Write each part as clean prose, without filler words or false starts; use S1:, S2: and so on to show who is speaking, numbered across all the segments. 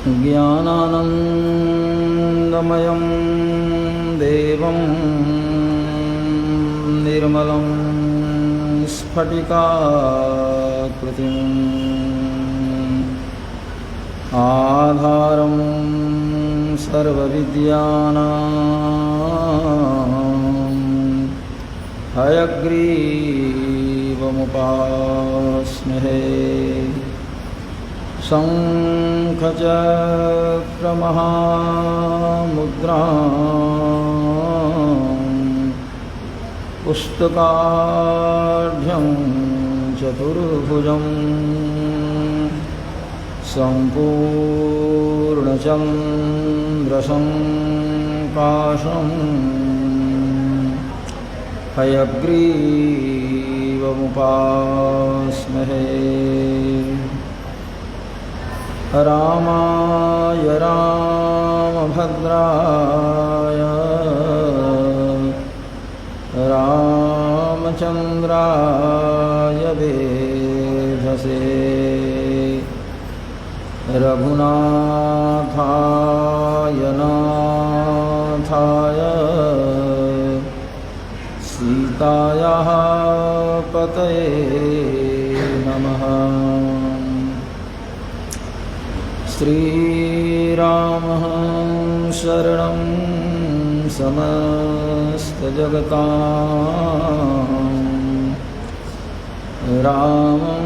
S1: ज्ञानानन्दमयं देवं निर्मलं स्फटिकाकृतिम् आधारं सर्वविद्यानां हयग्रीवमुपास्महे शङ्खचक्रमहामुद्रां पुस्तकाढ्यं चतुर्भुजं सम्पूर्णचन्द्रसङ्काशम् हयग्रीवमुपास्महे रामाय रामभद्राय रामचन्द्राय वेधसे रघुनाथाय नाथाय सीतायाः पतये नमः। श्रीरामः शरणं समस्तजगतां रामं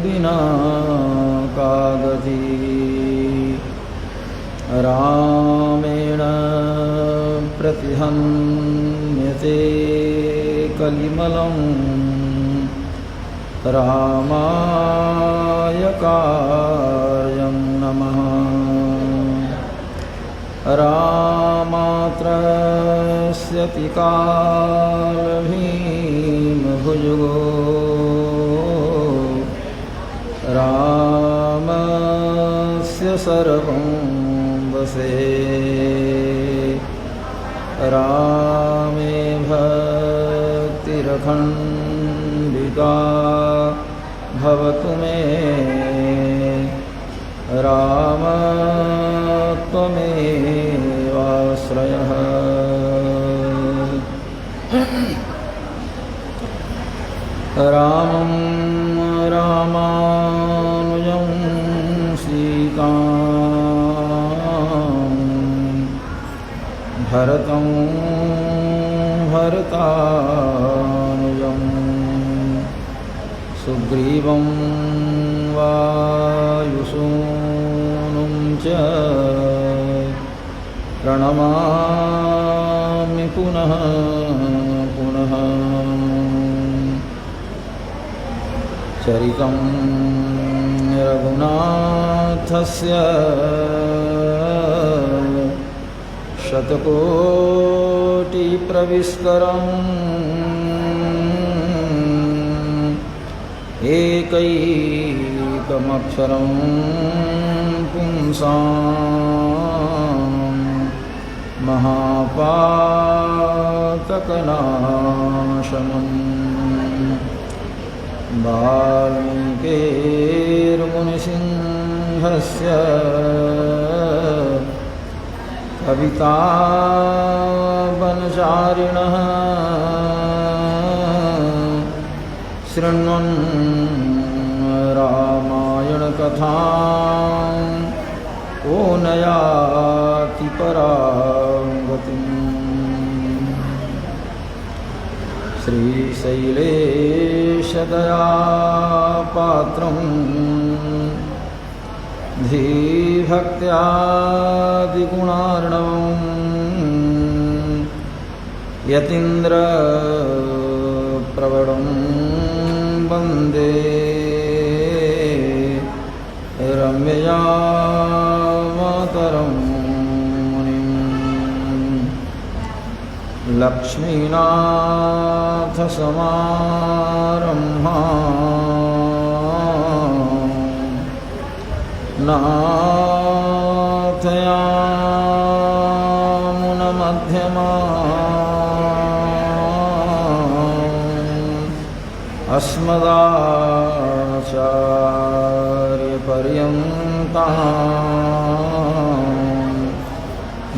S1: विना का गति रामेण प्रतिहन्यते कलिमलं रामाय कार्यं नमः। रामात्रस्यति कालभीमभुजगो रामस्य सर्वं वसे रामे भक्तिरखण्डिता भवतु मे राम त्वमेवाश्रयः। रामं रामानुजं सीतां भरतं भरतानुजं सुग्रीवं वायुसूनुं च प्रणमामि पुनः पुनः। चरितं रघुनाथस्य शतकोटिप्रविस्तरम् एकैकमक्षरं पुंसां महापातकनाशनम् वाल्मीकिर्मुनिसिंहस्य कवितावनचारिणः शृण्वन् रामायणकथां को न याति परां गतिम्। श्रीशैलेशदयापात्रं धीभक्त्यादिगुणार्णवम् यतीन्द्रप्रवरं वन्दे रम्यया मातरं मुनिम्। लक्ष्मीनाथसमारम्भां नाथयामुनमध्यमाम् अस्मदाचार्यपर्यन्ताम्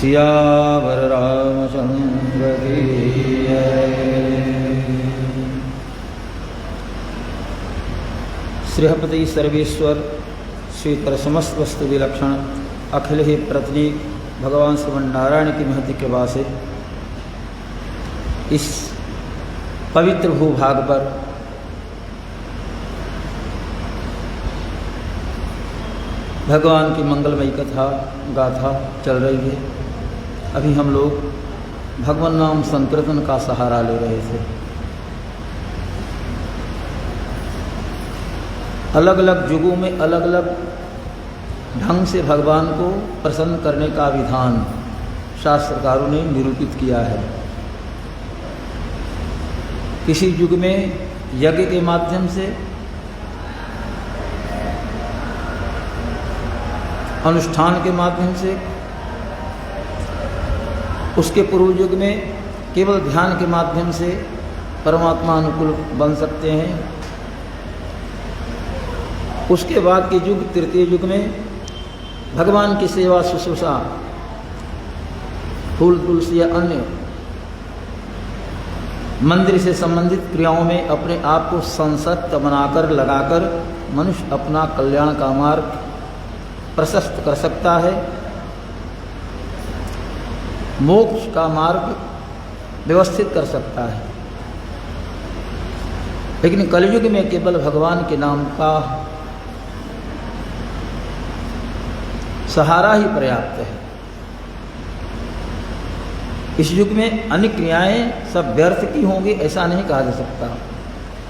S1: सियावर रामचंद्र की जय। श्रीहपति सर्वेश्वर श्रीतर समस्त वस्तु विलक्षण अखिल ही प्रतीक भगवान श्री नारायण की महती कृपा से इस पवित्र भूभाग पर भगवान की मंगलमयी कथा गाथा चल रही है। अभी हम लोग भगवान नाम संकीर्तन का सहारा ले रहे थे। अलग अलग युगों में अलग अलग ढंग से भगवान को प्रसन्न करने का विधान शास्त्रकारों ने निरूपित किया है। किसी युग में यज्ञ के माध्यम से, अनुष्ठान के माध्यम से, उसके पूर्व युग में केवल ध्यान के माध्यम से परमात्मा अनुकूल बन सकते हैं। उसके बाद के युग तृतीय युग में भगवान की सेवा शुश्रूषा, फूल तुलसी या अन्य मंदिर से संबंधित क्रियाओं में अपने आप को संसक्त बनाकर लगाकर मनुष्य अपना कल्याण का मार्ग प्रशस्त कर सकता है, मोक्ष का मार्ग व्यवस्थित कर सकता है। लेकिन कलयुग में केवल भगवान के नाम का सहारा ही पर्याप्त है। इस युग में अन्य क्रियाएं सब व्यर्थ की होंगी ऐसा नहीं कहा जा सकता।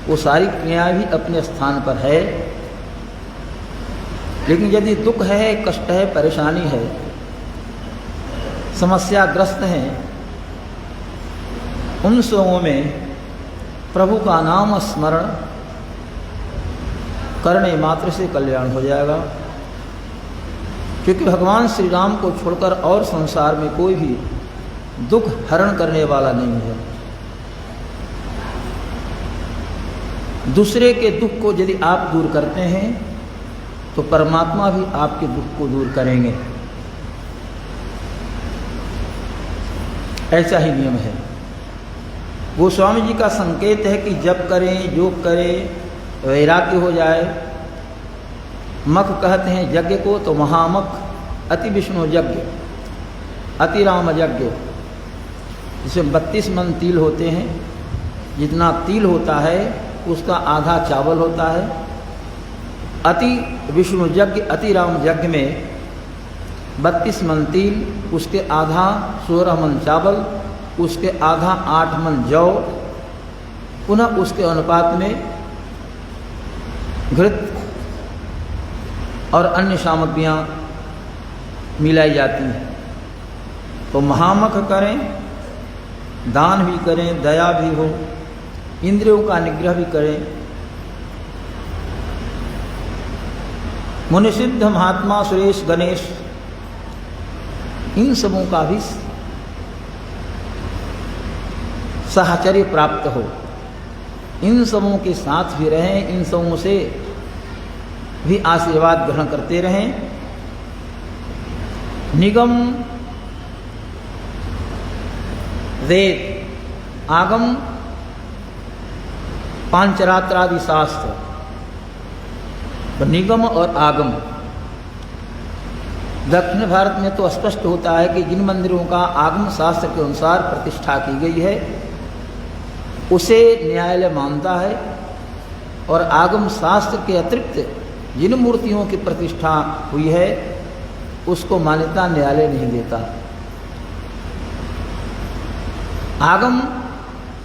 S1: वो सारी क्रियाएं भी अपने स्थान पर है, लेकिन यदि दुख है, कष्ट है, परेशानी है, समस्याग्रस्त हैं, उन सबों में प्रभु का नाम स्मरण करने मात्र से कल्याण हो जाएगा। क्योंकि भगवान श्री राम को छोड़कर और संसार में कोई भी दुख हरण करने वाला नहीं है। दूसरे के दुख को यदि आप दूर करते हैं तो परमात्मा भी आपके दुख को दूर करेंगे। ऐसा ही नियम है। गोस्वामी जी का संकेत है कि जप करें, योग करें, वैराग्य हो जाए। मख कहते हैं यज्ञ को, तो महामख अति विष्णु यज्ञ, अति राम यज्ञ, जिसमें 32 मन तिल होते हैं। जितना तिल होता है उसका आधा चावल होता है। अति विष्णु यज्ञ, अति राम यज्ञ में 32 मन तिल, उसके आधा 16 मन चावल, उसके आधा 8 मन जौ, पुनः उसके अनुपात में घृत और अन्य सामग्रियाँ मिलाई जाती हैं। तो महामख करें, दान भी करें, दया भी हो, इंद्रियों का निग्रह भी करें। मुनिसिद्ध महात्मा सुरेश गणेश, इन सबों का भी साहचर्य प्राप्त हो, इन सबों के साथ भी रहें, इन सबों से भी आशीर्वाद ग्रहण करते रहें। निगम, वेद, आगम, पांचरात्रादि शास्त्र, तो निगम और आगम दक्षिण भारत में तो स्पष्ट होता है कि जिन मंदिरों का आगम शास्त्र के अनुसार प्रतिष्ठा की गई है उसे न्यायालय मानता है, और आगम शास्त्र के अतिरिक्त जिन मूर्तियों की प्रतिष्ठा हुई है उसको मान्यता न्यायालय नहीं देता। आगम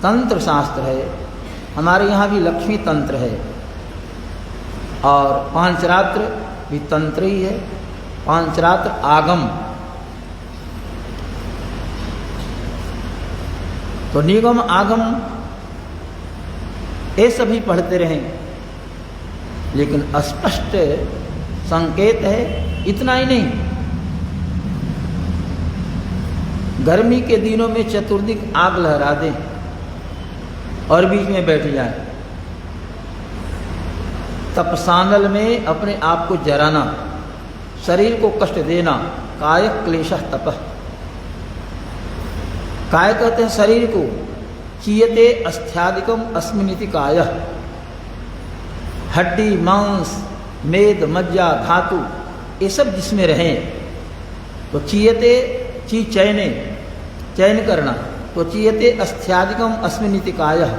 S1: तंत्र शास्त्र है, हमारे यहाँ भी लक्ष्मी तंत्र है, और पांचरात्र भी तंत्र ही है। पांचरात्र आगम, तो निगम आगम ये सभी पढ़ते रहें, लेकिन स्पष्ट संकेत है। इतना ही नहीं, गर्मी के दिनों में चतुर्दिक आग लहरा दें और बीच में बैठ जाए। तपसानल में अपने आप को जराना, शरीर को कष्ट देना, काय क्लेशः तपः, काय कहते हैं शरीर को, चीयते अस्त्यादिकम अस्मिनिति कायः, हड्डी मांस मेद मज्जा धातु ये सब जिसमें रहें तो चीयते ची चयने चयन करना, तो चीयते अस्त्यादिकम अस्मिनिति कायः,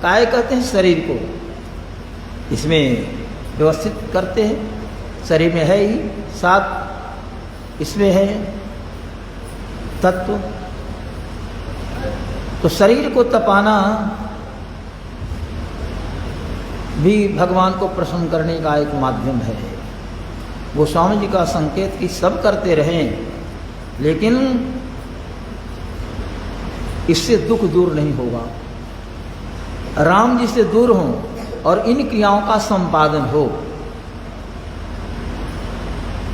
S1: काय कहते हैं शरीर को, इसमें व्यवस्थित करते हैं। शरीर में है ही 7 इसमें है तत्व, तो शरीर को तपाना भी भगवान को प्रसन्न करने का एक माध्यम है। वो स्वामी जी का संकेत कि सब करते रहें, लेकिन इससे दुख दूर नहीं होगा। राम जी से दूर हों और इन क्रियाओं का संपादन हो।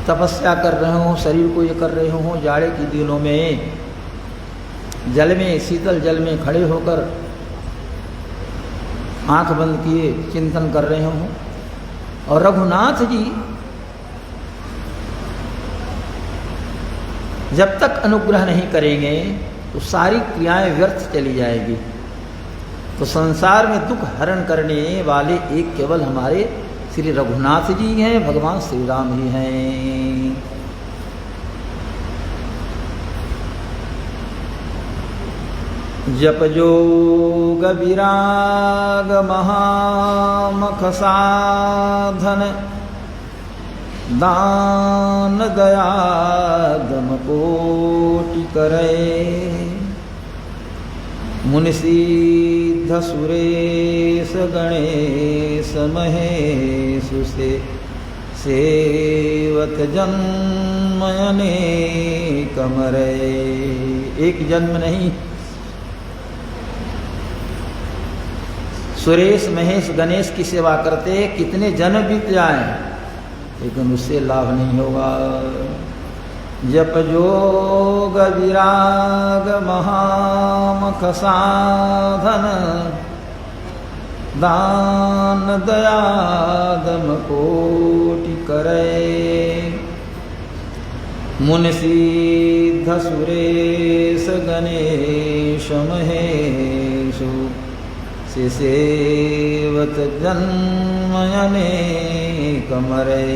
S1: तपस्या कर रहे हो, शरीर को ये कर रहे हो, जाड़े की दिनों में जल में, शीतल जल में खड़े होकर आंख बंद किए चिंतन कर रहे हो। और रघुनाथ जी जब तक अनुग्रह नहीं करेंगे तो सारी क्रियाएं व्यर्थ चली जाएगी। तो संसार में दुख हरण करने वाले एक केवल हमारे श्री रघुनाथ जी हैं, भगवान श्री राम ही हैं। जप जोग विराग महामख साधन, दान दया दम कोटि करे, मुनि सिद्ध सुरेश गणेश महेश से सेवत जन्म अनेक मरे। एक जन्म नहीं, सुरेश महेश गणेश की सेवा करते कितने जन्म बीत जाएं, लेकिन उससे लाभ नहीं होगा। जप जोग विराग महामख साधन, दान दया दम कोटि करे, मुनि सिद्ध सुरेश गणेश महेशु से सेवत जन्म अनेक मरे।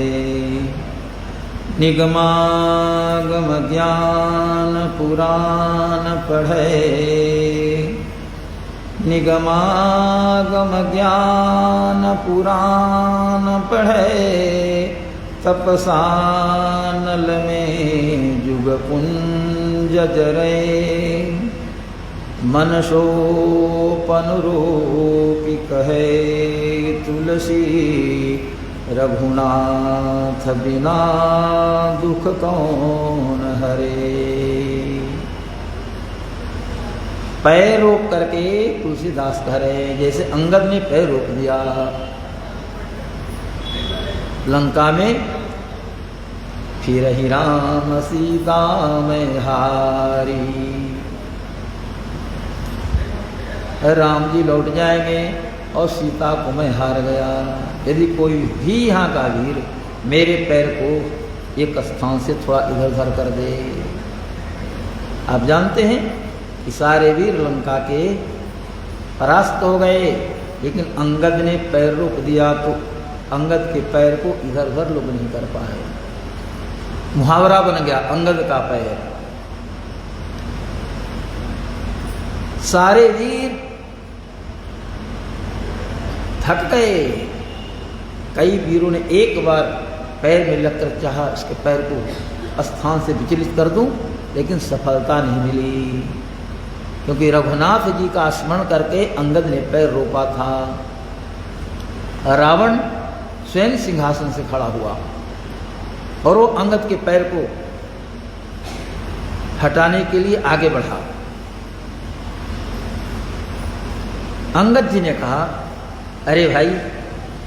S1: निगमागम ज्ञान पुराण पढ़े, निगमागम ज्ञान पुराण पढ़े, तपसानल में जुग पुंज जरे, मन शोपनुरूपी कहे तुलसी, रघुनाथ बिना दुख कौन हरे। पैर रोक करके तुलसीदास कह रहे हैं, जैसे अंगद ने पैर रोक दिया लंका में, फिर ही राम सीता में हारी। राम जी लौट जाएंगे और सीता को मैं हार गया। यदि कोई भी यहाँ का वीर मेरे पैर को एक स्थान से थोड़ा इधर उधर कर दे। आप जानते हैं कि सारे वीर लंका के परास्त हो गए, लेकिन अंगद ने पैर रोक दिया तो अंगद के पैर को इधर उधर लोग नहीं कर पाए। मुहावरा बन गया अंगद का पैर। सारे वीर थक गए। कई वीरों ने एक बार पैर में लगकर चाहा उसके पैर को स्थान से विचलित कर दूं, लेकिन सफलता नहीं मिली, क्योंकि रघुनाथ जी का स्मरण करके अंगद ने पैर रोका था। रावण स्वयं सिंहासन से खड़ा हुआ और वो अंगद के पैर को हटाने के लिए आगे बढ़ा। अंगद जी ने कहा, अरे भाई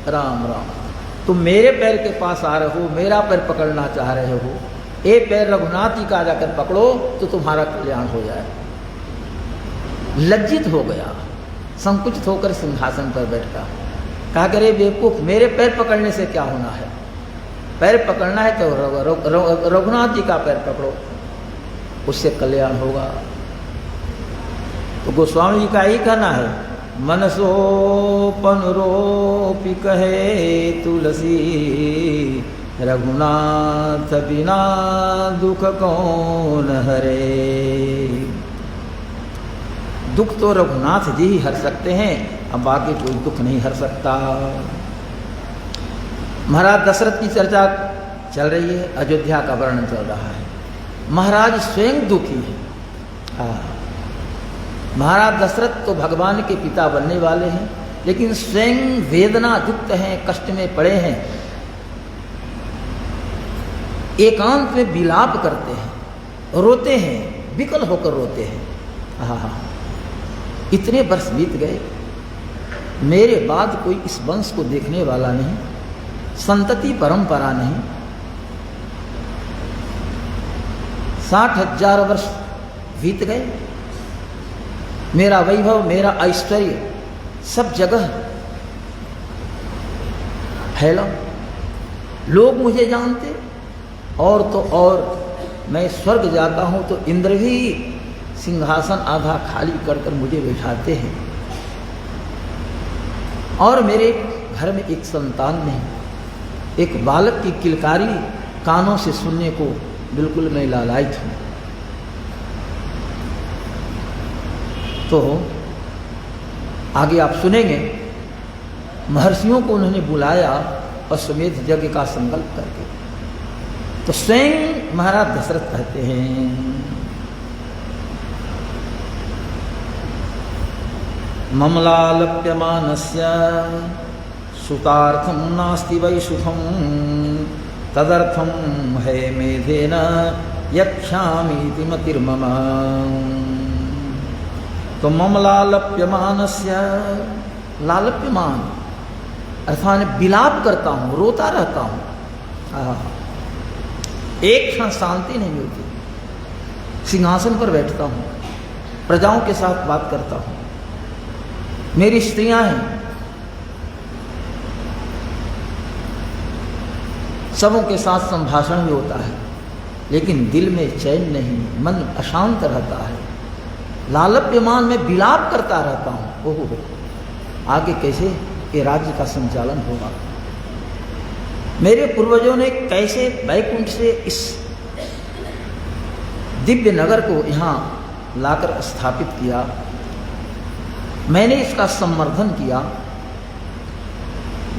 S1: राम राम, तुम मेरे पैर के पास आ रहे हो, मेरा पैर पकड़ना चाह रहे हो, एक पैर रघुनाथ जी का जाकर पकड़ो तो तुम्हारा कल्याण हो जाए। लज्जित हो गया, संकुचित होकर सिंहासन पर बैठा। कहा करे बेवकूफ, मेरे पैर पकड़ने से क्या होना है? पैर पकड़ना है तो रघुनाथ जी का पैर पकड़ो, उससे कल्याण होगा। तो गोस्वामी जी का यही कहना है, मनसोपन रोपी कहे तुलसी, रघुनाथ बिना दुख कौन हरे। दुख तो रघुनाथ जी ही हर सकते हैं, अब बाकी कोई दुख नहीं हर सकता। महाराज दशरथ की चर्चा चल रही है, अयोध्या का वर्णन चल रहा है। महाराज स्वयं दुखी है। महाराज दशरथ तो भगवान के पिता बनने वाले हैं, लेकिन स्वयं वेदना युक्त हैं, कष्ट में पड़े हैं, एकांत में विलाप करते हैं, रोते हैं, विकल होकर रोते हैं। हाँ, इतने वर्ष बीत गए, मेरे बाद कोई इस वंश को देखने वाला नहीं, संतति परंपरा नहीं। 60,000 वर्ष बीत गए, मेरा वैभव, मेरा ऐश्वर्य सब जगह फैला, लोग मुझे जानते, और तो और मैं स्वर्ग जाता हूं तो इंद्र भी सिंहासन आधा खाली कर कर मुझे बैठाते हैं, और मेरे घर में एक संतान नहीं, एक बालक की किलकारी कानों से सुनने को बिल्कुल मैं लालायित हूं। तो आगे आप सुनेंगे, महर्षियों को उन्होंने बुलाया अश्वमेध यज्ञ का संकल्प करके। तो स्वयं महाराज दशरथ कहते हैं, ममलालप्यमानस्य सुतार्थम नास्ति वै सुखम, तदर्थम है मेधेन यक्षामीति मतिर्मम। तो ममलालप्यमानस्य, लालप्यमान अर्थात विलाप करता हूँ, रोता रहता हूँ, एक क्षण शांति नहीं मिलती। सिंहासन पर बैठता हूँ, प्रजाओं के साथ बात करता हूँ, मेरी स्त्रियां हैं, सबों के साथ संभाषण भी होता है, लेकिन दिल में चैन नहीं, मन अशांत रहता है, लालप्यमान में विलाप करता रहता हूँ। ओहो, आगे कैसे ये राज्य का संचालन होगा? मेरे पूर्वजों ने कैसे वैकुंठ से इस दिव्य नगर को यहाँ लाकर स्थापित किया, मैंने इसका संवर्धन किया।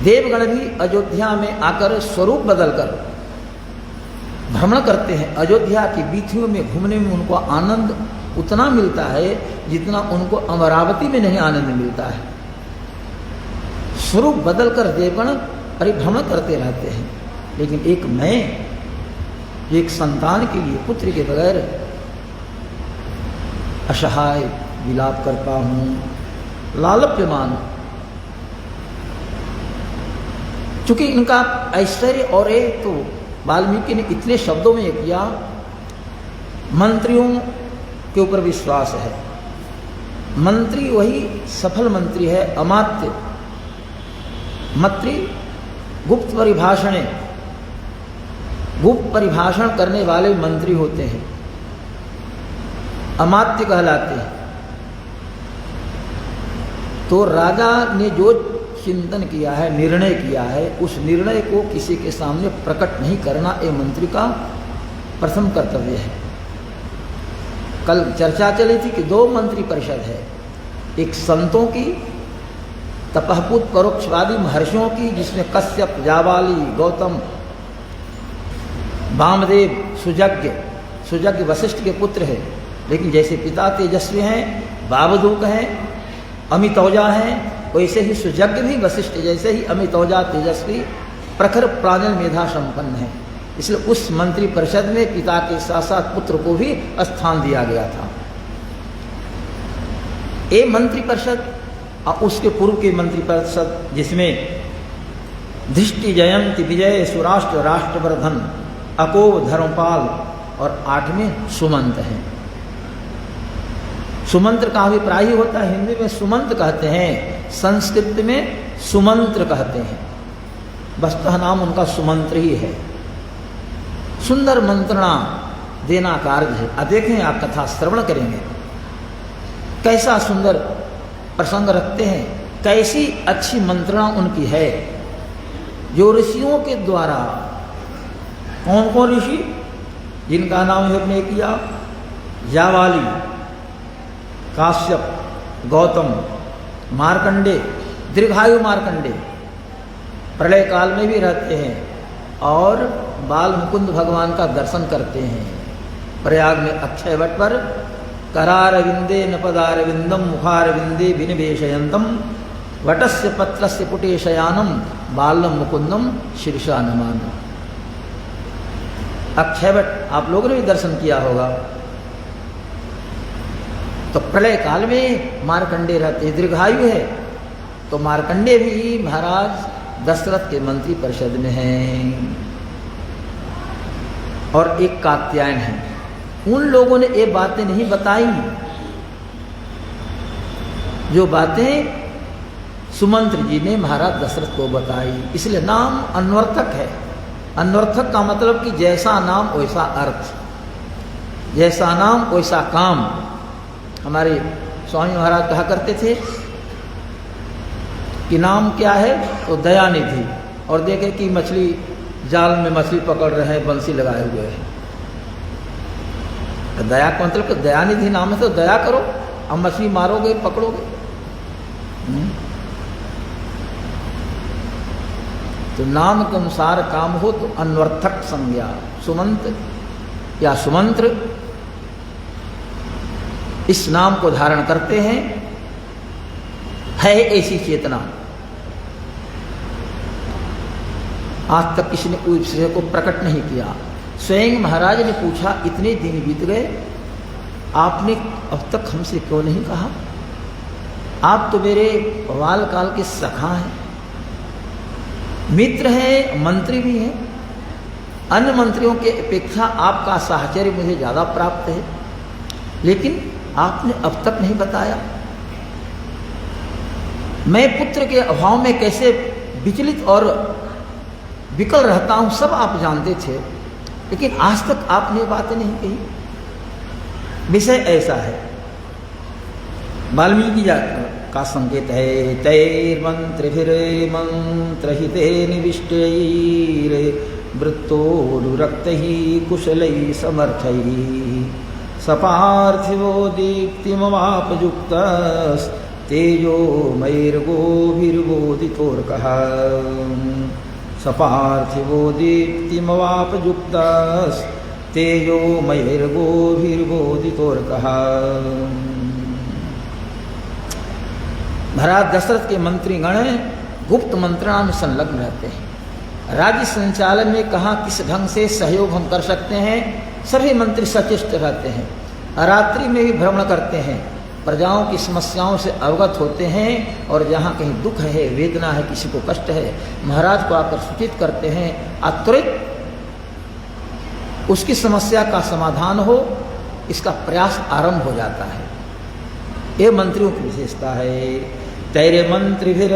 S1: देवगण भी अयोध्या में आकर स्वरूप बदलकर भ्रमण करते हैं। अयोध्या की वीथियों में घूमने में उनको आनंद उतना मिलता है जितना उनको अमरावती में नहीं आनंद मिलता है। स्वरूप बदलकर देवगण परिभ्रमण करते रहते हैं, लेकिन एक मैं, एक संतान के लिए, पुत्र के बगैर असहाय विलाप करता हूँ, लालप्यमान। चूंकि इनका ऐश्वर्य और एक तो वाल्मीकि ने इतने शब्दों में किया, मंत्रियों के ऊपर विश्वास है। मंत्री वही सफल मंत्री है, अमात्य मंत्री गुप्त परिभाषण, गुप्त परिभाषण करने वाले मंत्री होते हैं, अमात्य कहलाते हैं। तो राजा ने जो चिंतन किया है, निर्णय किया है, उस निर्णय को किसी के सामने प्रकट नहीं करना ये मंत्री का प्रथम कर्तव्य है। कल चर्चा चली थी कि 2 मंत्री परिषद है, एक संतों की, तपहपूत परोक्षवादी महर्षियों की, जिसमें कश्यप, जाबाली, गौतम, वामदेव, सुजज्ञ वशिष्ठ के पुत्र है, लेकिन जैसे पिता तेजस्वी हैं, बावदूक हैं, अमितौजा हैं, वैसे ही सुजज्ञ भी वशिष्ठ जैसे ही अमितौजा तेजस्वी, प्रखर प्रांजल मेधा संपन्न है। इसलिए उस मंत्री परिषद में पिता के साथ साथ पुत्र को भी स्थान दिया गया था। ये मंत्री परिषद और उसके पूर्व के मंत्री परिषद, जिसमें धृष्टि, जयंती, विजय, सुराष्ट्र, राष्ट्रवर्धन, अकोब, धर्मपाल और 8वें सुमंत हैं। सुमंत्र का अभिप्राय ही होता है, हिंदी में सुमंत कहते हैं, संस्कृत में सुमंत्र कहते हैं। वस्तुतः नाम उनका सुमंत्र ही है। सुंदर मंत्रणा देना कार्य है। अब देखें, आप कथा श्रवण करेंगे कैसा सुंदर प्रसंग रखते हैं, कैसी अच्छी मंत्रणा उनकी है जो ऋषियों के द्वारा। कौन कौन ऋषि? जिनका नाम हमने किया, जावाली, काश्यप, गौतम, मार्कंडे, दीर्घायु मार्कंडे प्रलय काल में भी रहते हैं और बाल मुकुंद भगवान का दर्शन करते हैं। प्रयाग में अक्षय वट पर करारविंदे न पदारविंदम मुखारविंदे विनिवेशयंतम वटस्य पत्रस्य पुटे शयानम बालम मुकुंदम शीर्षा नमामि। अक्षय वट आप लोगों ने भी दर्शन किया होगा। तो प्रलय काल में मार्कंडे रहते हैं, दीर्घायु है, तो मार्कंडे भी महाराज दशरथ के मंत्री परिषद में हैं। और एक कात्यायन है। उन लोगों ने ये बातें नहीं बताई जो बातें सुमंत्र जी ने महाराज दशरथ को बताई, इसलिए नाम अन्वर्थक है। अन्वर्थक का मतलब कि जैसा नाम वैसा अर्थ, जैसा नाम वैसा काम। हमारे स्वामी महाराज कहा करते थे कि नाम क्या है, तो दयानिधि, और देखे कि मछली जाल में मछली पकड़ रहे हैं, बंसी लगाए हुए हैं। तो दया का मतलब कि दयानिधि नाम है, तो दया करो, अब मछली मारोगे पकड़ोगे। तो नाम के अनुसार काम हो तो अन्वर्थक संज्ञा। सुमंत्र या सुमंत्र इस नाम को धारण करते हैं, है ऐसी चेतना। आज तक किसी ने कोई विषय को प्रकट नहीं किया। स्वयं महाराज ने पूछा, इतने दिन बीत गए, आपने अब तक हमसे क्यों नहीं कहा? आप तो मेरे बाल काल के सखा हैं, मित्र हैं, मंत्री भी हैं। अन्य मंत्रियों के अपेक्षा आपका साहचर्य मुझे ज़्यादा प्राप्त है, लेकिन आपने अब तक नहीं बताया। मैं पुत्र के अभाव में कैसे विचलित और विकल रहता हूं, सब आप जानते थे, लेकिन आज तक आपने बातें नहीं कही। विषय ऐसा है, वाल्मीकि का संकेत है, तैर्मंत्रिभिर्मंत्रहिते निविष्टैर् वृत्तोनुरक्तैः कुशलैः समर्थैः सपार्थिवो दीप्तिमवापयुक्तस्तेजोमयैर्गोभिर्बोधितोऽर्कः सपार्थिवो दीप्तिमवापयुक्तस्तेजोमयैर्गोभिर्बोधितोऽर्कः। महाराज दशरथ के मंत्रीगण गुप्त मंत्रणा में संलग्न रहते हैं। राज्य संचालन में कहाँ किस ढंग से सहयोग हम कर सकते हैं, सभी मंत्री सचेष्ट रहते हैं। रात्रि में भी भ्रमण करते हैं, प्रजाओं की समस्याओं से अवगत होते हैं, और जहाँ कहीं दुख है, वेदना है, किसी को कष्ट है, महाराज को आकर सूचित करते हैं। तुरंत उसकी समस्या का समाधान हो, इसका प्रयास आरंभ हो जाता है। ये मंत्रियों की विशेषता है। तैरे मंत्रिभिर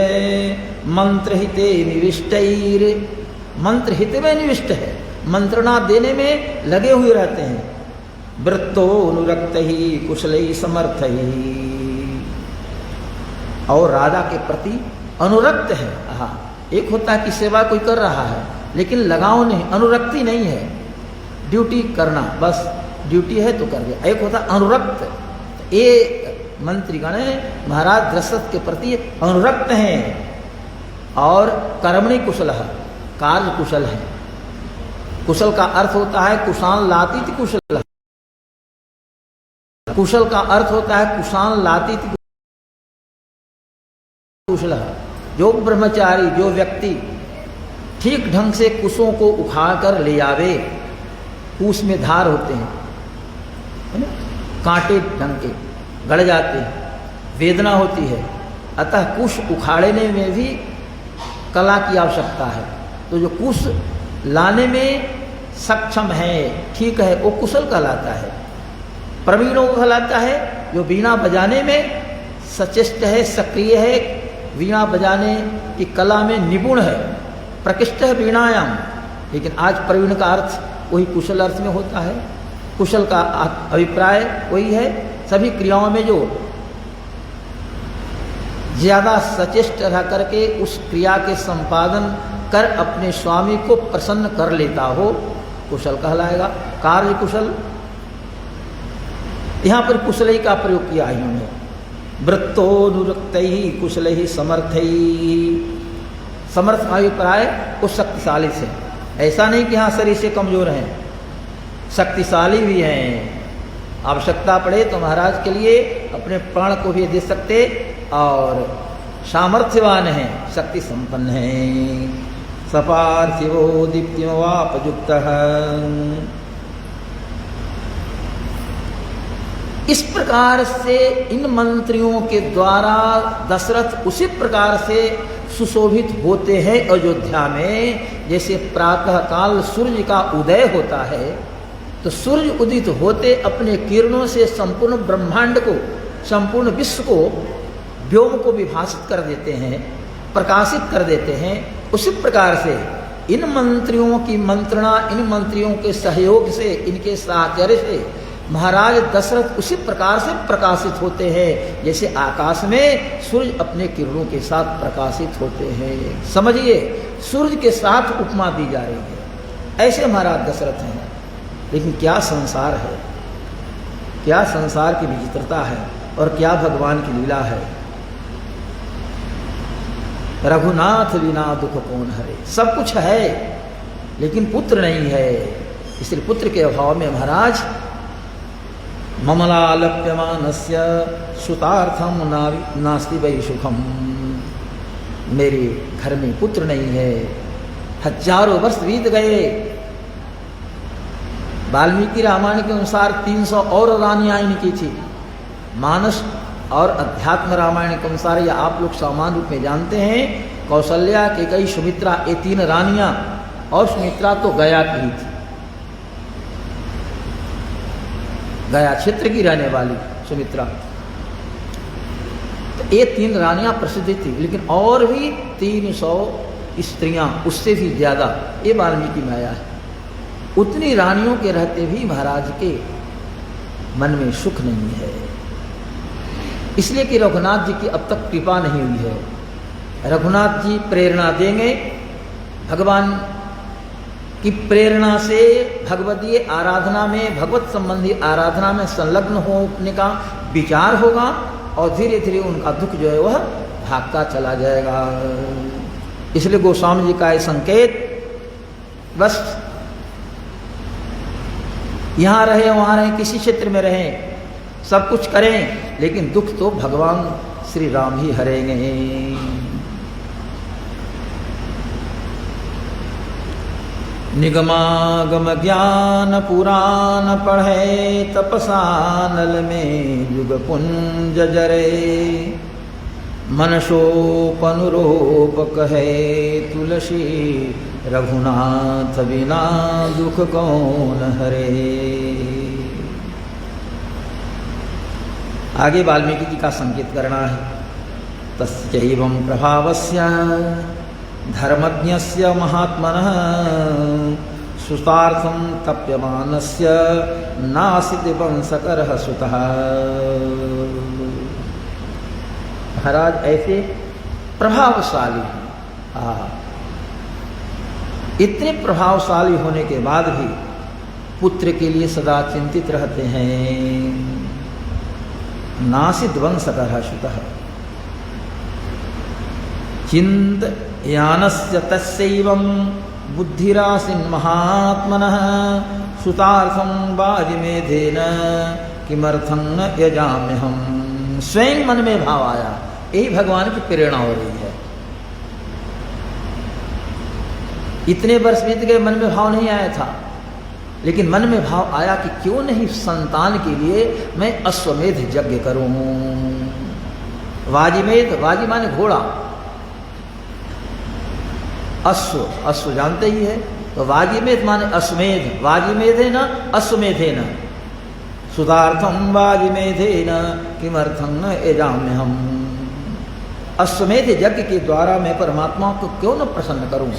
S1: मंत्रहिते निविष्टैर, मंत्र हित में निविष्ट है, मंत्रणा देने में लगे हुए रहते हैं। वृत्तो अनुरक्तैः कुशलैः समर्थैः, और राजा के प्रति अनुरक्त है। एक होता है कि सेवा कोई कर रहा है लेकिन लगाव नहीं, अनुरक्ति नहीं है, ड्यूटी करना, बस ड्यूटी है तो कर दिया। एक होता है अनुरक्त। ये मंत्रीगण महाराज दशरथ के प्रति अनुरक्त हैं और कर्मणि कुशल है, कार्य कुशल है। कुशल का अर्थ होता है कुशान लातीत कुशल, कुशल का अर्थ होता है कुशान लातीत कुशल। जो ब्रह्मचारी, जो व्यक्ति ठीक ढंग से कुशों को उखाड़ कर ले आवे, कुश में धार होते हैं, है ना, कांटे ढंग के गड़ जाते हैं, वेदना होती है, अतः कुश उखाड़ने में भी कला की आवश्यकता है। तो जो कुश लाने में सक्षम है, ठीक है, वो कुशल कहलाता है। प्रवीणों को कहलाता है जो वीणा बजाने में सचेष्ट है, सक्रिय है, वीणा बजाने की कला में निपुण है, प्रकृष्ट है वीणायाम। लेकिन आज प्रवीण का अर्थ वही कुशल अर्थ में होता है। कुशल का अभिप्राय वही है, सभी क्रियाओं में जो ज़्यादा सचेष्ट रह करके उस क्रिया के संपादन कर अपने स्वामी को प्रसन्न कर लेता हो, कुशल कहलाएगा। कार्य कुशल, यहाँ पर कुशल ही का प्रयोग किया इन्होंने। वृत्तोनुरक्त ही कुशल ही समर्थ ही, समर्थ का अभिप्राय उस शक्तिशाली से, ऐसा नहीं कि हाँ शरीर से कमजोर हैं, शक्तिशाली भी हैं। आवश्यकता पड़े तो महाराज के लिए अपने प्राण को भी दे सकते और सामर्थ्यवान हैं, शक्ति संपन्न हैं। सपार्थिवो दीप्तिमवापयुक्तः, इस प्रकार से इन मंत्रियों के द्वारा दशरथ उसी प्रकार से सुशोभित होते हैं अयोध्या में। जैसे प्रातः काल सूर्य का उदय होता है तो सूर्य उदित होते अपने किरणों से संपूर्ण ब्रह्मांड को, संपूर्ण विश्व को, व्योम को विभाषित कर देते हैं, प्रकाशित कर देते हैं। उसी प्रकार से इन मंत्रियों की मंत्रणा, इन मंत्रियों के सहयोग से, इनके साहचर्य से महाराज दशरथ उसी प्रकार से प्रकाशित होते हैं जैसे आकाश में सूर्य अपने किरणों के साथ प्रकाशित होते हैं। समझिए, सूर्य के साथ उपमा दी जा रही है, ऐसे महाराज दशरथ हैं। लेकिन क्या संसार है, क्या संसार की विचित्रता है और क्या भगवान की लीला है। रघुनाथ बिना दुख कौन हरे, सब कुछ है लेकिन पुत्र नहीं है। इसलिए पुत्र के अभाव में महाराज ममलालप्यमानस्य सुतार्थम नास्ति वै सुखम, मेरे घर में पुत्र नहीं है। हजारों वर्ष बीत गए। वाल्मीकि रामायण के अनुसार 300 और रानियां इनकी थी। मानस और अध्यात्म रामायण के अनुसार, या आप लोग सामान्य रूप में जानते हैं, कौशल्या, कैकेयी, सुमित्रा, ये 3 रानियां, और सुमित्रा तो गया की ही थी, गया क्षेत्र की रहने वाली सुमित्रा। तो ये 3 रानियां प्रसिद्ध थी, लेकिन और भी 300 स्त्रियां, उससे भी ज्यादा, ये वाल्मीकि में आया है। उतनी रानियों के रहते भी महाराज के मन में सुख नहीं है, इसलिए कि रघुनाथ जी की अब तक कृपा नहीं हुई है। रघुनाथ जी प्रेरणा देंगे, भगवान की प्रेरणा से भगवतीय आराधना में, भगवत संबंधी आराधना में संलग्न होने का विचार होगा और धीरे धीरे उनका दुख जो है वह भागता चला जाएगा। इसलिए गोस्वामी जी का ये संकेत, बस यहाँ रहे वहाँ रहे, किसी क्षेत्र में रहें, सब कुछ करें, लेकिन दुख तो भगवान श्री राम ही हरेंगे। निगमागम ज्ञान पुराण पढ़े, तपसा नल में युग पुंज जरे, मनसोपनुरूप कहे तुलसी, रघुनाथ बिना दुख कौन हरे। आगे वाल्मीकि जी का संकेत करना है। तस्यैवं प्रभावस्य धर्मज्ञस्य महात्मनः, सुतार्थं तप्यमानस्य नासित वंशकरः सुतः। महाराज ऐसे प्रभावशाली हैं, इतने प्रभावशाली होने के बाद भी पुत्र के लिए सदा चिंतित रहते हैं। नासित वंशकरः सुतः, चिन्तयानस्य तस्यैवं बुद्धिरासीन् महात्मनः, सुतार्थं वाजिमेधेन किमर्थं न यजाम्यहम्। स्वयं मन में भाव आया, यही भगवान की प्रेरणा हो रही है। इतने वर्ष बीत गए, मन में भाव नहीं आया था, लेकिन मन में भाव आया कि क्यों नहीं संतान के लिए मैं अश्वमेध यज्ञ करूं। वाजिमेध, वाजी माने घोड़ा, अश्व, अश्व जानते ही है, तो वाजिमेध माने अश्वमेध, वाजिमेधेन अश्वमेधेन, सुतार्थं वाजिमेधेन किमर्थं न यजाम्यहम्। अश्वमेध यज्ञ के द्वारा मैं परमात्मा को क्यों न प्रसन्न करूं।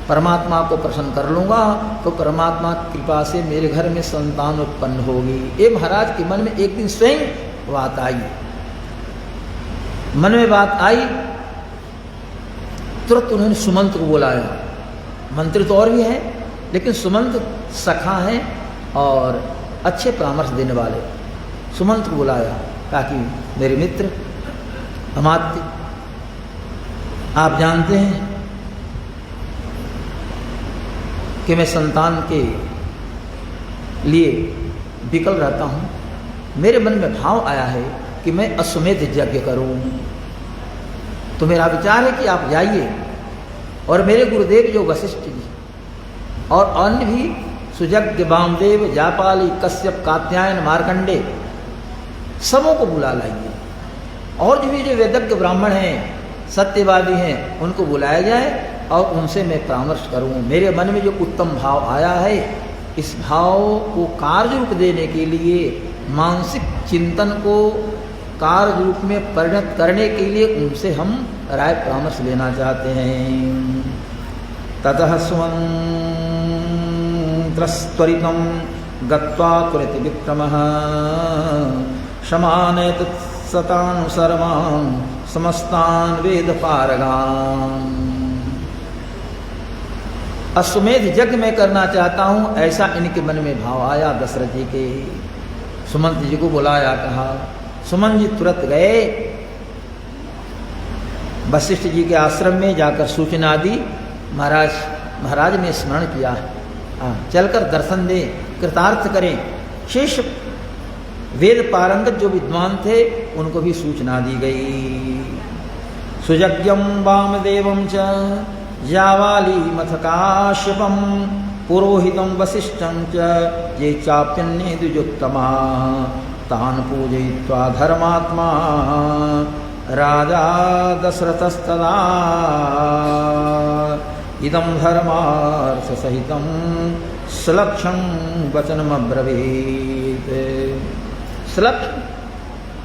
S1: परमात्मा को प्रसन्न कर लूँगा तो परमात्मा की कृपा से मेरे घर में संतान उत्पन्न होगी। ये महाराज के मन में एक दिन स्वयं बात आई। मन में बात आई, तुरंत उन्होंने सुमंत को बुलाया। मंत्री तो और भी है, लेकिन सुमंत सखा है और अच्छे परामर्श देने वाले। सुमंत को बुलाया, ताकि मेरे मित्र अमात्य, आप जानते हैं कि मैं संतान के लिए विकल रहता हूँ। मेरे मन में भाव आया है कि मैं अश्वमेध यज्ञ करूँ। तो मेरा विचार है कि आप जाइए और मेरे गुरुदेव जो वशिष्ठ जी और अन्य भी सुजज्ञ, वामदेव, जापाली, कश्यप, कात्यायन, मार्कंडे, सबों को बुला लाइए। और जो भी जो वेदज्ञ ब्राह्मण हैं, सत्यवादी हैं, उनको बुलाया जाए और उनसे मैं परामर्श करूं। मेरे मन में जो उत्तम भाव आया है, इस भाव को कार्य रूप देने के लिए, मानसिक चिंतन को कार्य रूप में परिणत करने के लिए उनसे हम राय परामर्श लेना चाहते हैं। ततः स्वमन्त्रस्त्वरितं गत्वा कुरुते विक्रमः शमाने तत्सतान् सर्वान् समस्तान् वेदपारगान्। अश्वमेध यज्ञ में करना चाहता हूँ, ऐसा इनके मन में भाव आया। दशरथ जी के सुमंत जी को बुलाया, कहा। सुमंत जी तुरंत गए, वशिष्ठ जी के आश्रम में जाकर सूचना दी। महाराज ने स्मरण किया, चलकर दर्शन दें, कृतार्थ करें। शेष वेद पारंगत जो विद्वान थे उनको भी सूचना दी गई। सुजज्ञम वामदेवं च जावाली मथ काश्यपम पुरोहितं वसिष्ठं च ये चाप्यन्ये द्विजोत्तमा तान् पूजयित्वा धर्मात्मा राजा दशरथस्तदा इदं धर्मार्थ सहितं सुलक्षं वचनमब्रवीत्। सुलक्ष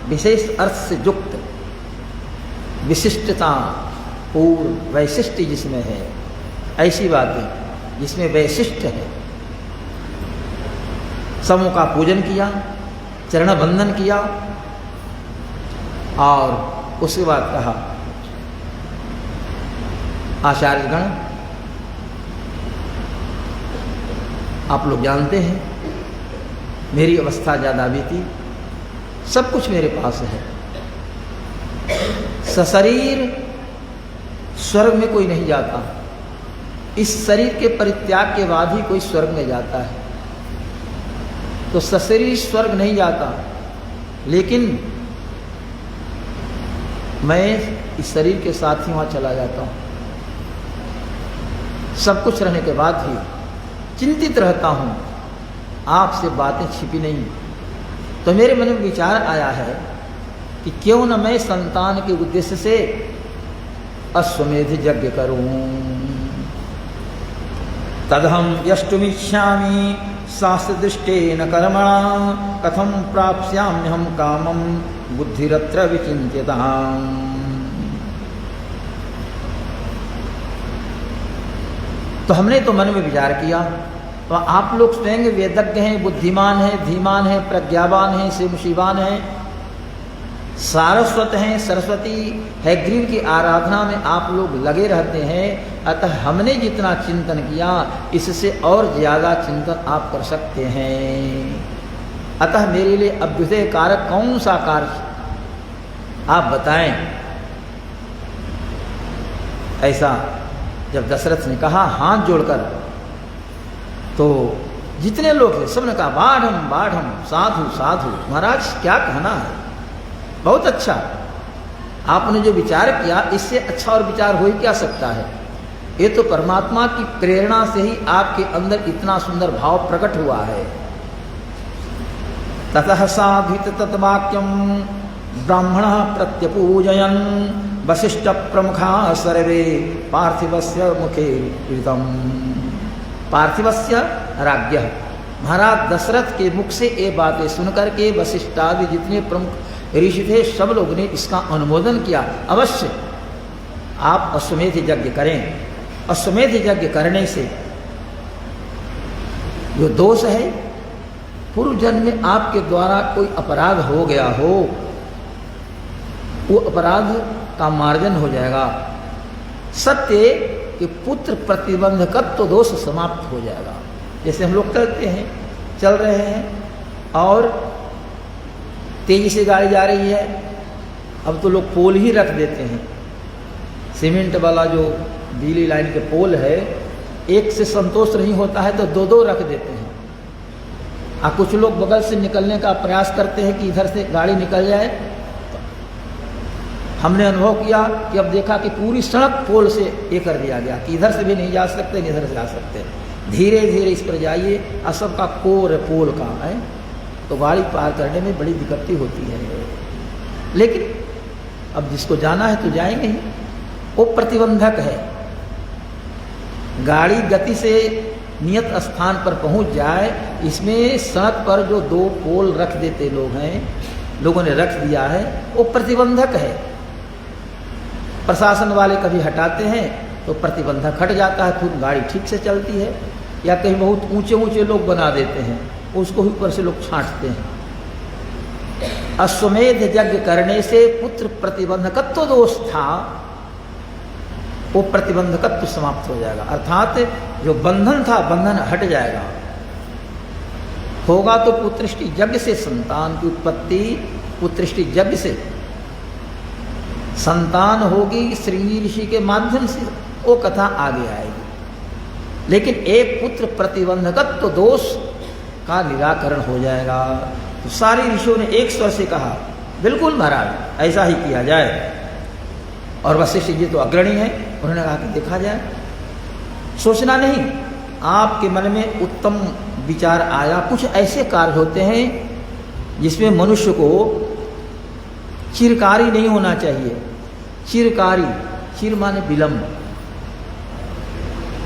S1: विशेष अर्थ से युक्त, विशिष्टता पूर्ण, वैशिष्ट जिसमें है, ऐसी बातें जिसमें वैशिष्ट है। समूह का पूजन किया, चरण बंदन किया और उसके बाद कहा, आचार्यगण आप लोग जानते हैं मेरी अवस्था ज़्यादा बीती, सब कुछ मेरे पास है, सशरीर स्वर्ग में कोई नहीं जाता। इस शरीर के परित्याग के बाद ही कोई स्वर्ग में जाता है। तो सशरीर स्वर्ग नहीं जाता, लेकिन मैं इस शरीर के साथ ही वहाँ चला जाता हूँ। सब कुछ रहने के बाद भी चिंतित रहता हूँ, आपसे बातें छिपी नहीं। तो मेरे मन में विचार आया है कि क्यों न मैं संतान के उद्देश्य से अश्वमेध यज्ञ करूं। तदहं यष्टुमिच्छामि शास्त्रदृष्टेन कर्मणा कथं प्राप्स्याम्यहं कामं बुद्धिरत्र विचिन्त्यताम्। तो हमने तो मन में विचार किया, तो आप लोग स्वयं वेदज्ञ हैं, बुद्धिमान हैं, धीमान हैं, प्रज्ञावान हैं, शिवशिवान हैं, सारस्वत हैं, सरस्वती है, ग्रीव की आराधना में आप लोग लगे रहते हैं। अतः हमने जितना चिंतन किया इससे और ज़्यादा चिंतन आप कर सकते हैं। अतः मेरे लिए अभ्युदय कारक कौन सा कार्य आप बताएं। ऐसा जब दशरथ ने कहा हाथ जोड़कर, तो जितने लोग थे सबने कहा बाढ़म बाढ़म, साधु साधु। महाराज क्या कहना है, बहुत अच्छा, आपने जो विचार किया इससे अच्छा और विचार हो ही क्या सकता है। ये तो परमात्मा की प्रेरणा से ही आपके अंदर इतना सुंदर भाव प्रकट हुआ है। ततः साधित तद्वाक्यम ब्राह्मणः प्रत्यपूजयन् वसिष्ठ प्रमुखा सर्वे पार्थिवस्य मुखे कृतम। पार्थिवस्य राज्ञः, महाराज दशरथ के मुख से ये बातें सुनकर के वशिष्ठ आदि जितने प्रमुख ऋषि थे सब लोग ने इसका अनुमोदन किया। अवश्य आप अश्वमेध यज्ञ करें। अश्वमेध यज्ञ करने से जो दोष है, पूर्व जन्म में आपके द्वारा कोई अपराध हो गया हो वो अपराध का मार्जन हो जाएगा। सत्य कि पुत्र प्रतिबंधकत्व दोष समाप्त हो जाएगा। जैसे हम लोग चलते हैं, चल रहे हैं और तेजी से गाड़ी जा रही है, अब तो लोग पोल ही रख देते हैं। सीमेंट वाला जो बिजली लाइन के पोल है, एक से संतोष नहीं होता है तो दो दो रख देते हैं। कुछ लोग बगल से निकलने का प्रयास करते हैं कि इधर से गाड़ी निकल जाए। हमने अनुभव किया कि अब देखा कि पूरी सड़क पोल से ये कर दिया गया कि इधर से भी नहीं जा सकते, नहीं इधर से जा सकते। धीरे धीरे इस पर जाइए, और सबका कोर है पोल का है, तो गाड़ी पार करने में बड़ी दिक्कत होती है। लेकिन अब जिसको जाना है तो जाएंगे ही, वो प्रतिबंधक है। गाड़ी गति से नियत स्थान पर पहुंच जाए, इसमें सड़क पर जो दो पोल रख देते लोग हैं, लोगों ने रख दिया है, वो प्रतिबंधक है। प्रशासन वाले कभी हटाते हैं तो प्रतिबंधक हट जाता है, फिर गाड़ी ठीक से चलती है। या कहीं बहुत ऊंचे ऊंचे लोग बना देते हैं, उसको भी ऊपर से लोग छांटते हैं। अश्वमेध यज्ञ करने से पुत्र प्रतिबंधकत्व दोष था, वो प्रतिबंधकत्व समाप्त हो जाएगा। अर्थात जो बंधन था, बंधन हट जाएगा। होगा तो पुत्रष्टि यज्ञ से संतान की उत्पत्ति, पुत्रष्टि यज्ञ से संतान होगी, श्रृंगी ऋषि के माध्यम से, वो कथा आगे आएगी। लेकिन एक पुत्र प्रतिबंधकत्व दोष का निराकरण हो जाएगा। तो सारे ऋषियों ने एक स्वर से कहा, बिल्कुल महाराज ऐसा ही किया जाए। और वशिष्ठ जी तो अग्रणी हैं, उन्होंने कहा कि देखा जाए। सोचना नहीं, आपके मन में उत्तम विचार आया। कुछ ऐसे कार्य होते हैं जिसमें मनुष्य को चिरकारी नहीं होना चाहिए। चिरकारी, चिर माने विलंब।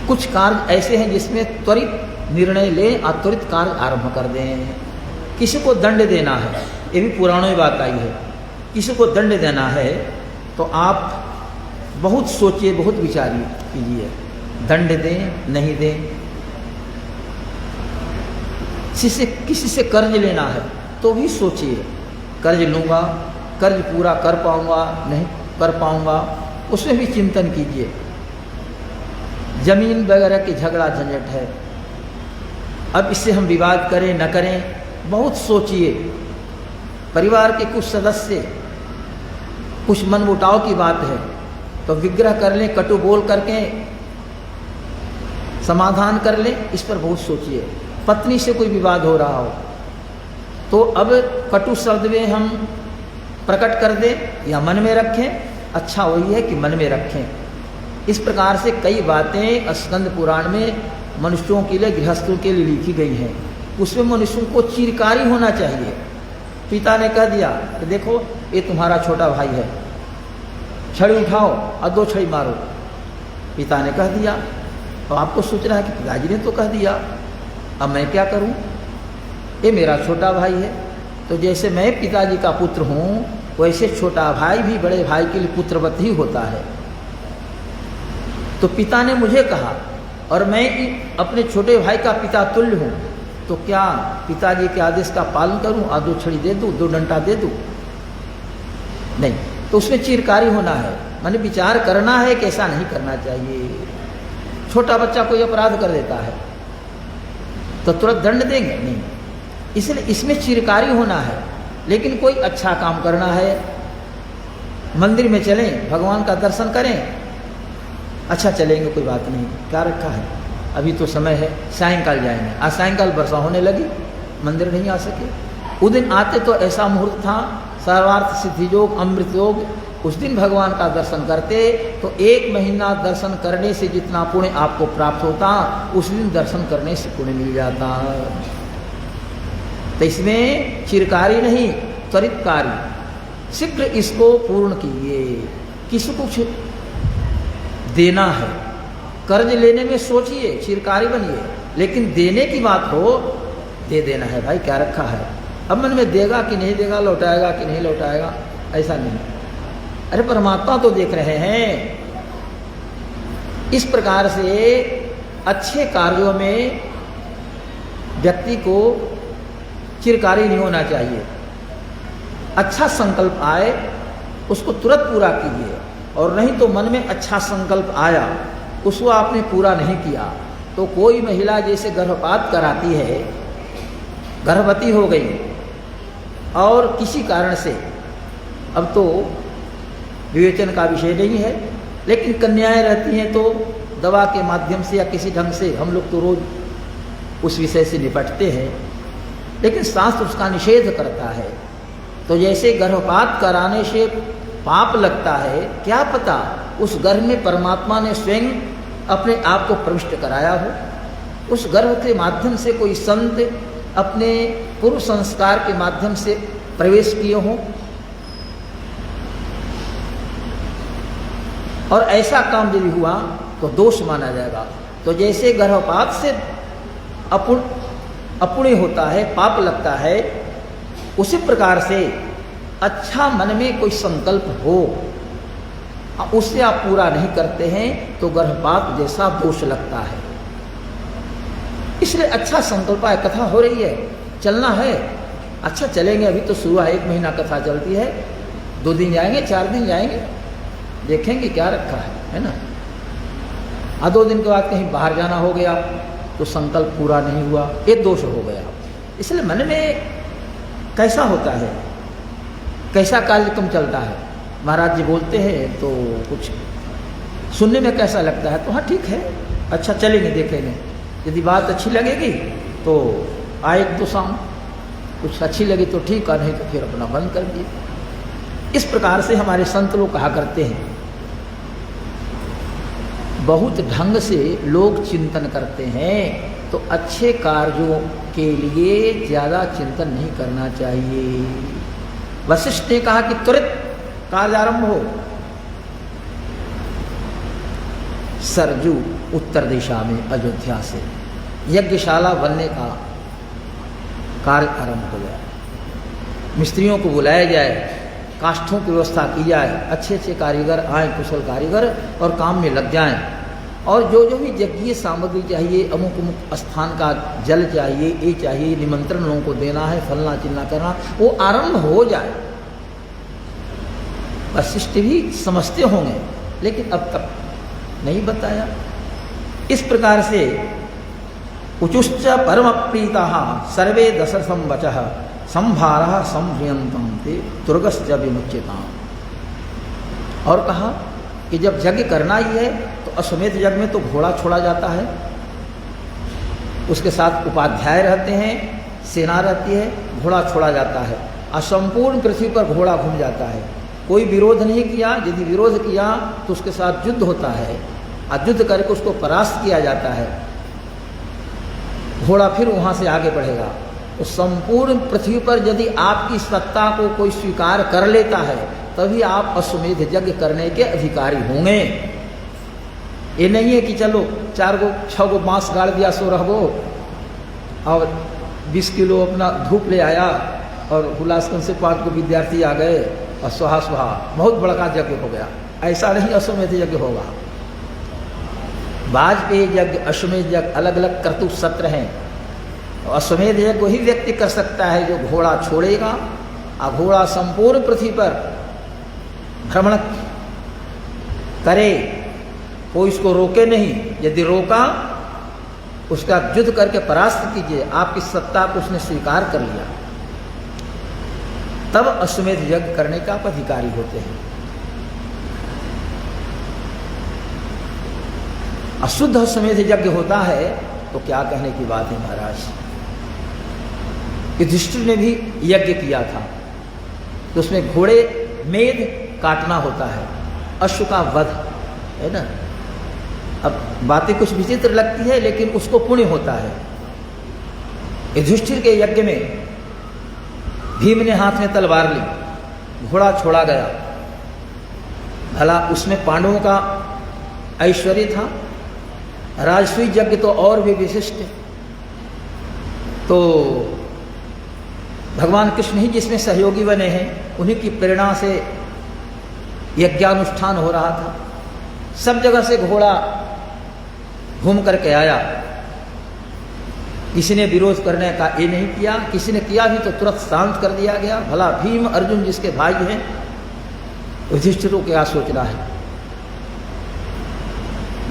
S1: कुछ कार्य ऐसे हैं जिसमें त्वरित निर्णय लें और त्वरित कार्य आरंभ कर दें। किसी को दंड देना है, ये भी पुराणों में बात आई है। किसी को दंड देना है तो आप बहुत सोचिए, बहुत विचारिए कीजिए, दंड दें नहीं दें। किसी से कर्ज लेना है तो भी सोचिए, कर्ज लूँगा, कर्ज पूरा कर पाऊँगा नहीं कर पाऊँगा, उसमें भी चिंतन कीजिए। जमीन वगैरह की झगड़ा झंझट है, अब इससे हम विवाद करें न करें, बहुत सोचिए। परिवार के कुछ सदस्य कुछ मनमुटाव की बात है तो विग्रह कर लें, कटु बोल करके समाधान कर लें, इस पर बहुत सोचिए। पत्नी से कोई विवाद हो रहा हो तो अब कटु शब्द में हम प्रकट कर दें या मन में रखें, अच्छा वही है कि मन में रखें। इस प्रकार से कई बातें स्कंद पुराण में मनुष्यों के लिए, गृहस्थों के लिए लिखी गई हैं। उसमें मनुष्यों को चिरकारी होना चाहिए। पिता ने कह दिया कि देखो ये तुम्हारा छोटा भाई है, छड़ी उठाओ और 2 छड़ी मारो। पिता ने कह दिया, तो आपको सोचना है कि पिताजी ने तो कह दिया, अब मैं क्या करूं? ये मेरा छोटा भाई है। तो जैसे मैं पिताजी का पुत्र हूं, वैसे छोटा भाई भी बड़े भाई के लिए पुत्रवत ही होता है। तो पिता ने मुझे कहा और मैं अपने छोटे भाई का पिता तुल्य हूं, तो क्या पिताजी के आदेश का पालन करूं और 2 छड़ी दे दूं, 2 डंडा दे दूं? नहीं। तो उसमें चिरकारी होना है, माने विचार करना है कि ऐसा नहीं करना चाहिए। छोटा बच्चा कोई अपराध कर देता है तो तुरंत दंड देंगे? नहीं। इसलिए इसमें चिरकारी होना है। लेकिन कोई अच्छा काम करना है, मंदिर में चलें, भगवान का दर्शन करें, अच्छा चलेंगे, कोई बात नहीं, क्या रखा है, अभी तो समय है, सायंकाल जाएंगे। आज सायंकाल वर्षा होने लगी, मंदिर नहीं आ सके। उस दिन आते तो ऐसा मुहूर्त था, सर्वार्थ सिद्धि योग, अमृत योग, उस दिन भगवान का दर्शन करते तो 1 महीना दर्शन करने से जितना पुण्य आपको प्राप्त होता, उस दिन दर्शन करने से पुण्य मिल जाता। तो इसमें चिरकारी नहीं, त्वरित कार्य, शीघ्र इसको पूर्ण कीजिए। किसी को कुछ देना है, कर्ज लेने में सोचिए, चिरकारी बनिए, लेकिन देने की बात हो, दे देना है भाई, क्या रखा है। अब मन में देगा कि नहीं देगा, लौटाएगा कि नहीं लौटाएगा, ऐसा नहीं। अरे परमात्मा तो देख रहे हैं। इस प्रकार से अच्छे कार्यों में व्यक्ति को चिरकारी नहीं होना चाहिए। अच्छा संकल्प आए उसको तुरंत पूरा कीजिए। और नहीं तो मन में अच्छा संकल्प आया, उसको आपने पूरा नहीं किया, तो कोई महिला जैसे गर्भपात कराती है, गर्भवती हो गई और किसी कारण से, अब तो विवेचन का विषय नहीं है, लेकिन कन्याएं रहती हैं तो दवा के माध्यम से या किसी ढंग से हम लोग तो रोज उस विषय से निपटते हैं, लेकिन शास्त्र उसका निषेध करता है। तो जैसे गर्भपात कराने से पाप लगता है, क्या पता उस गर्भ में परमात्मा ने स्वयं अपने आप को प्रविष्ट कराया हो, उस गर्भ के माध्यम से कोई संत अपने पूर्व संस्कार के माध्यम से प्रवेश किए हों, और ऐसा काम यदि हुआ तो दोष माना जाएगा। तो जैसे गर्भपात से अपुण्य होता है, पाप लगता है, उसी प्रकार से अच्छा मन में कोई संकल्प हो, उससे आप पूरा नहीं करते हैं तो गर्भपात जैसा दोष लगता है। इसलिए अच्छा संकल्प है, कथा हो रही है, चलना है, अच्छा चलेंगे, अभी तो शुरू है, 1 महीना कथा चलती है, 2 दिन जाएंगे, 4 दिन जाएंगे, देखेंगे क्या रखा है ना। 2 दिन के बाद कहीं बाहर जाना हो गया तो संकल्प पूरा नहीं हुआ, ये दोष हो गया। इसलिए मन में कैसा होता है, कैसा कार्यक्रम चलता है, महाराज जी बोलते हैं तो कुछ सुनने में कैसा लगता है, तो हाँ ठीक है, अच्छा चलेंगे, देखेंगे, यदि बात अच्छी लगेगी तो आए 1-2 शाम, कुछ अच्छी लगी तो ठीक है, नहीं तो फिर अपना बंद कर दिए। इस प्रकार से हमारे संत लोग कहा करते हैं। बहुत ढंग से लोग चिंतन करते हैं, तो अच्छे कार्यों के लिए ज़्यादा चिंतन नहीं करना चाहिए। वशिष्ठ ने कहा कि त्वरित कार्य आरंभ हो। सरजू उत्तर दिशा में अयोध्या से यज्ञशाला बनने का कार्य आरंभ हो गया। मिस्त्रियों को बुलाया जाए, काष्ठों की व्यवस्था की जाए, अच्छे अच्छे कारीगर आए, कुशल कारीगर, और काम में लग जाएं। और जो जो भी यज्ञीय सामग्री चाहिए, अमुक अमुक स्थान का जल चाहिए, ये चाहिए, निमंत्रण लोगों को देना है, फलना चिलना करना, वो आरंभ हो जाए। वशिष्ठ भी समझते होंगे, लेकिन अब तक नहीं बताया। इस प्रकार से उचुश्च परम प्रीता सर्वे दशरथम वचः संभारा संभ्रियंतम ते दुर्गश्च विमुच्यताम। और कहा कि जब यज्ञ करना ही है तो अश्वमेध यज्ञ में तो घोड़ा छोड़ा जाता है, उसके साथ उपाध्याय रहते हैं, सेना रहती है, घोड़ा छोड़ा जाता है, और संपूर्ण पृथ्वी पर घोड़ा घूम जाता है। कोई विरोध नहीं किया, यदि विरोध किया तो उसके साथ युद्ध होता है, और युद्ध करके उसको परास्त किया जाता है। घोड़ा फिर वहाँ से आगे बढ़ेगा। तो संपूर्ण पृथ्वी पर यदि आपकी सत्ता को कोई स्वीकार कर लेता है, तभी आप अश्वमेध यज्ञ करने के अधिकारी होंगे। ये नहीं है कि चलो 4-6 गो बांस गाड़ दिया सो रहो, और 20 किलो अपना धूप ले आया, और हुलासगंज से 5 को विद्यार्थी आ गए, और सुहा बहुत बड़ा यज्ञ हो गया। ऐसा नहीं अश्वमेध यज्ञ होगा। वाजपेयी यज्ञ, अश्वमेध यज्ञ अलग अलग कर्तुत्व सत्र हैं। तो अश्वमेध यज्ञ वही व्यक्ति कर सकता है जो घोड़ा छोड़ेगा, और घोड़ा संपूर्ण पृथ्वी पर भ्रमण करे, कोई इसको रोके नहीं। यदि रोका, उसका युद्ध करके परास्त कीजिए, आपकी सत्ता को उसने स्वीकार कर लिया, तब अश्वमेध यज्ञ करने का आप अधिकारी होते हैं। अशुद्ध अश्वमेध यज्ञ होता है तो क्या कहने की बात है महाराज। युधिष्ठिर ने भी यज्ञ किया था, तो उसमें घोड़े मेद काटना होता है, अश्व का वध है ना। अब बातें कुछ विचित्र लगती है, लेकिन उसको पुण्य होता है। युधिष्ठिर के यज्ञ में भीम ने हाथ में तलवार ली, घोड़ा छोड़ा गया। भला उसमें पांडवों का ऐश्वर्य था, राजसूय यज्ञ तो और भी विशिष्ट। तो भगवान कृष्ण ही जिसमें सहयोगी बने हैं, उन्हीं की प्रेरणा से यज्ञानुष्ठान हो रहा था। सब जगह से घोड़ा घूम करके आया, किसी ने विरोध करने का ये नहीं किया, किसी ने किया भी तो तुरंत शांत कर दिया गया। भला भीम अर्जुन जिसके भाई हैं, युधिष्ठिर को क्या सोचना है।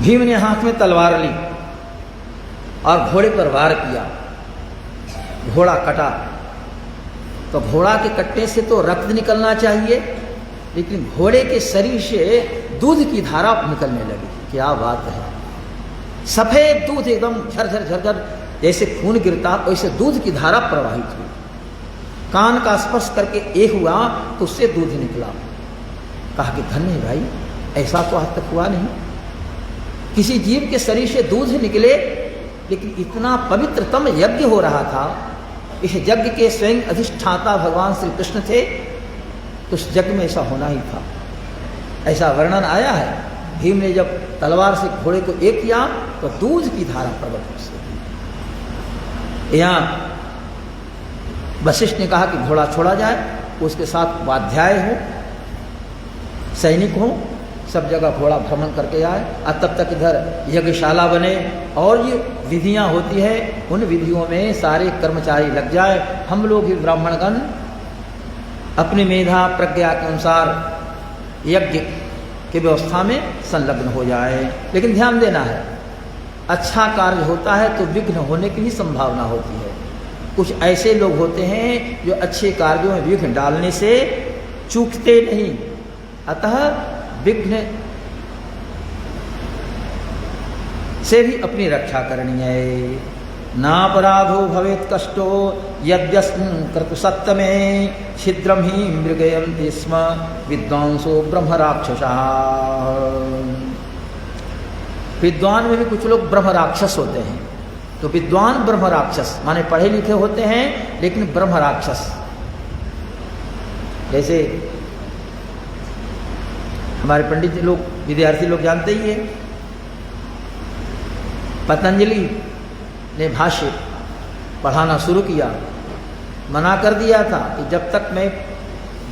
S1: भीम ने हाथ में तलवार ली और घोड़े पर वार किया। घोड़ा कटा, तो घोड़ा के कटने से तो रक्त निकलना चाहिए, लेकिन घोड़े के शरीर से दूध की धारा निकलने लगी। क्या बात है, सफेद दूध एकदम झरझर झरझर जैसे खून गिरता वैसे दूध की धारा प्रवाहित हुई। कान का स्पर्श करके एक हुआ तो उससे दूध निकला। कहा कि धन्य है भाई, ऐसा तो आज तक हुआ नहीं, किसी जीव के शरीर से दूध निकले। लेकिन इतना पवित्रतम यज्ञ हो रहा था, इस यज्ञ के स्वयं अधिष्ठाता भगवान श्री कृष्ण थे, तो उस यज्ञ में ऐसा होना ही था। ऐसा वर्णन आया है, भीम ने जब तलवार से घोड़े को एक किया तो दूध की धारा प्रकट हो। यहाँ वशिष्ठ ने कहा कि घोड़ा छोड़ा जाए, उसके साथ उपाध्याय हो, सैनिक हो, सब जगह घोड़ा भ्रमण करके आए, और तब तक इधर यज्ञशाला बने और ये विधियां होती है, उन विधियों में सारे कर्मचारी लग जाए। हम लोग ही ब्राह्मणगण अपनी मेधा प्रज्ञा के अनुसार यज्ञ की व्यवस्था में संलग्न हो जाए। लेकिन ध्यान देना है, अच्छा कार्य होता है तो विघ्न होने की भी संभावना होती है। कुछ ऐसे लोग होते हैं जो अच्छे कार्यों में विघ्न डालने से चूकते नहीं, अतः विघ्न से भी अपनी रक्षा करनी है। नापराधो भवेत् कष्टो यद्यस्मिन् क्रतुसत्त में छिद्रम ही मृगयन्ति स्म विद्वांसो ब्रह्म राक्षसा। विद्वान में भी कुछ लोग ब्रह्म राक्षस होते हैं। तो विद्वान ब्रह्म राक्षस माने पढ़े लिखे होते हैं लेकिन ब्रह्म राक्षस। जैसे हमारे पंडित लोग, विद्यार्थी लोग जानते ही है, पतंजलि ने भाष्य पढ़ाना शुरू किया, मना कर दिया था कि जब तक मैं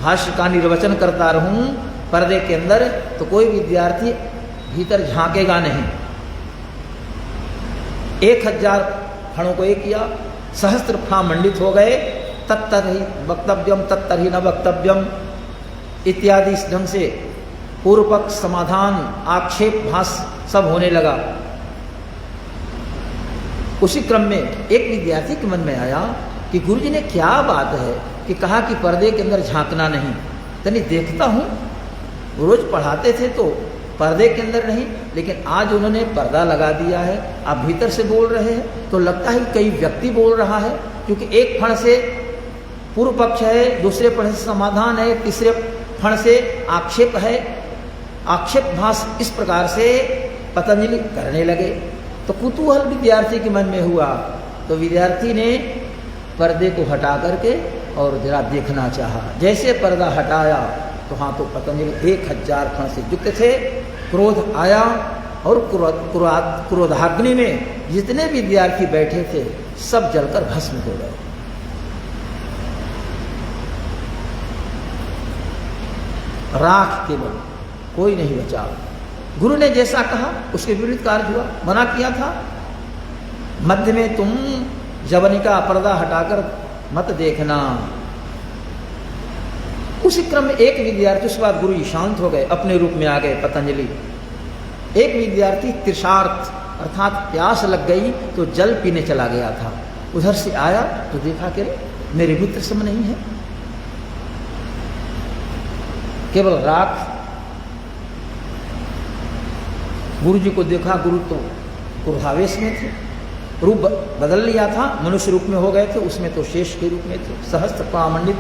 S1: भाष्य का निर्वचन करता रहूं पर्दे के अंदर तो कोई विद्यार्थी भीतर झांकेगा नहीं। 1000 फणों को एक किया, सहस्त्र फा मंडित हो गए, तत्तरहि वक्तव्यम तत्तरहि न वक्तव्यम इत्यादि इस ढंग से पूर्व पक्ष समाधान आक्षेप भाष्य सब होने लगा। उसी क्रम में एक विद्यार्थी के मन में आया कि गुरुजी ने क्या बात है कि कहा कि पर्दे के अंदर झांकना नहीं। तनी देखता हूँ, रोज पढ़ाते थे तो पर्दे के अंदर नहीं, लेकिन आज उन्होंने पर्दा लगा दिया है, आप भीतर से बोल रहे हैं, तो लगता है कई व्यक्ति बोल रहा है, क्योंकि एक फण से पूर्व पक्ष है, दूसरे फण से समाधान है, तीसरे फण से आक्षेप है, आक्षेप भाष्य, इस प्रकार से पतंजलि करने लगे। तो कुतूहल विद्यार्थी के मन में हुआ, तो विद्यार्थी ने पर्दे को हटा करके और जरा देखना चाहा। जैसे पर्दा हटाया तो हाँ, तो पतंजलि 1000 फण से युक्त थे। क्रोध आया और क्रोधाग्नि में जितने विद्यार्थी बैठे थे सब जलकर भस्म हो गए। राख केवल, कोई नहीं बचा। गुरु ने जैसा कहा उसके विपरीत कार्य हुआ। मना किया था, मध्य में तुम जवनिका पर्दा हटाकर मत देखना। उसी क्रम में एक विद्यार्थी, उसके बाद गुरु जी शांत हो गए, अपने रूप में आ गए पतंजलि। एक विद्यार्थी तृषार्थ अर्थात प्यास लग गई तो जल पीने चला गया था। उधर से आया तो देखा कि मेरे मित्र सम नहीं है, केवल राख। गुरु जी को देखा, गुरु तो क्रोधावेश में थे, रूप बदल लिया था, मनुष्य रूप में हो गए थे, उसमें तो शेष के रूप में थे, सहस्त्र पामंडित।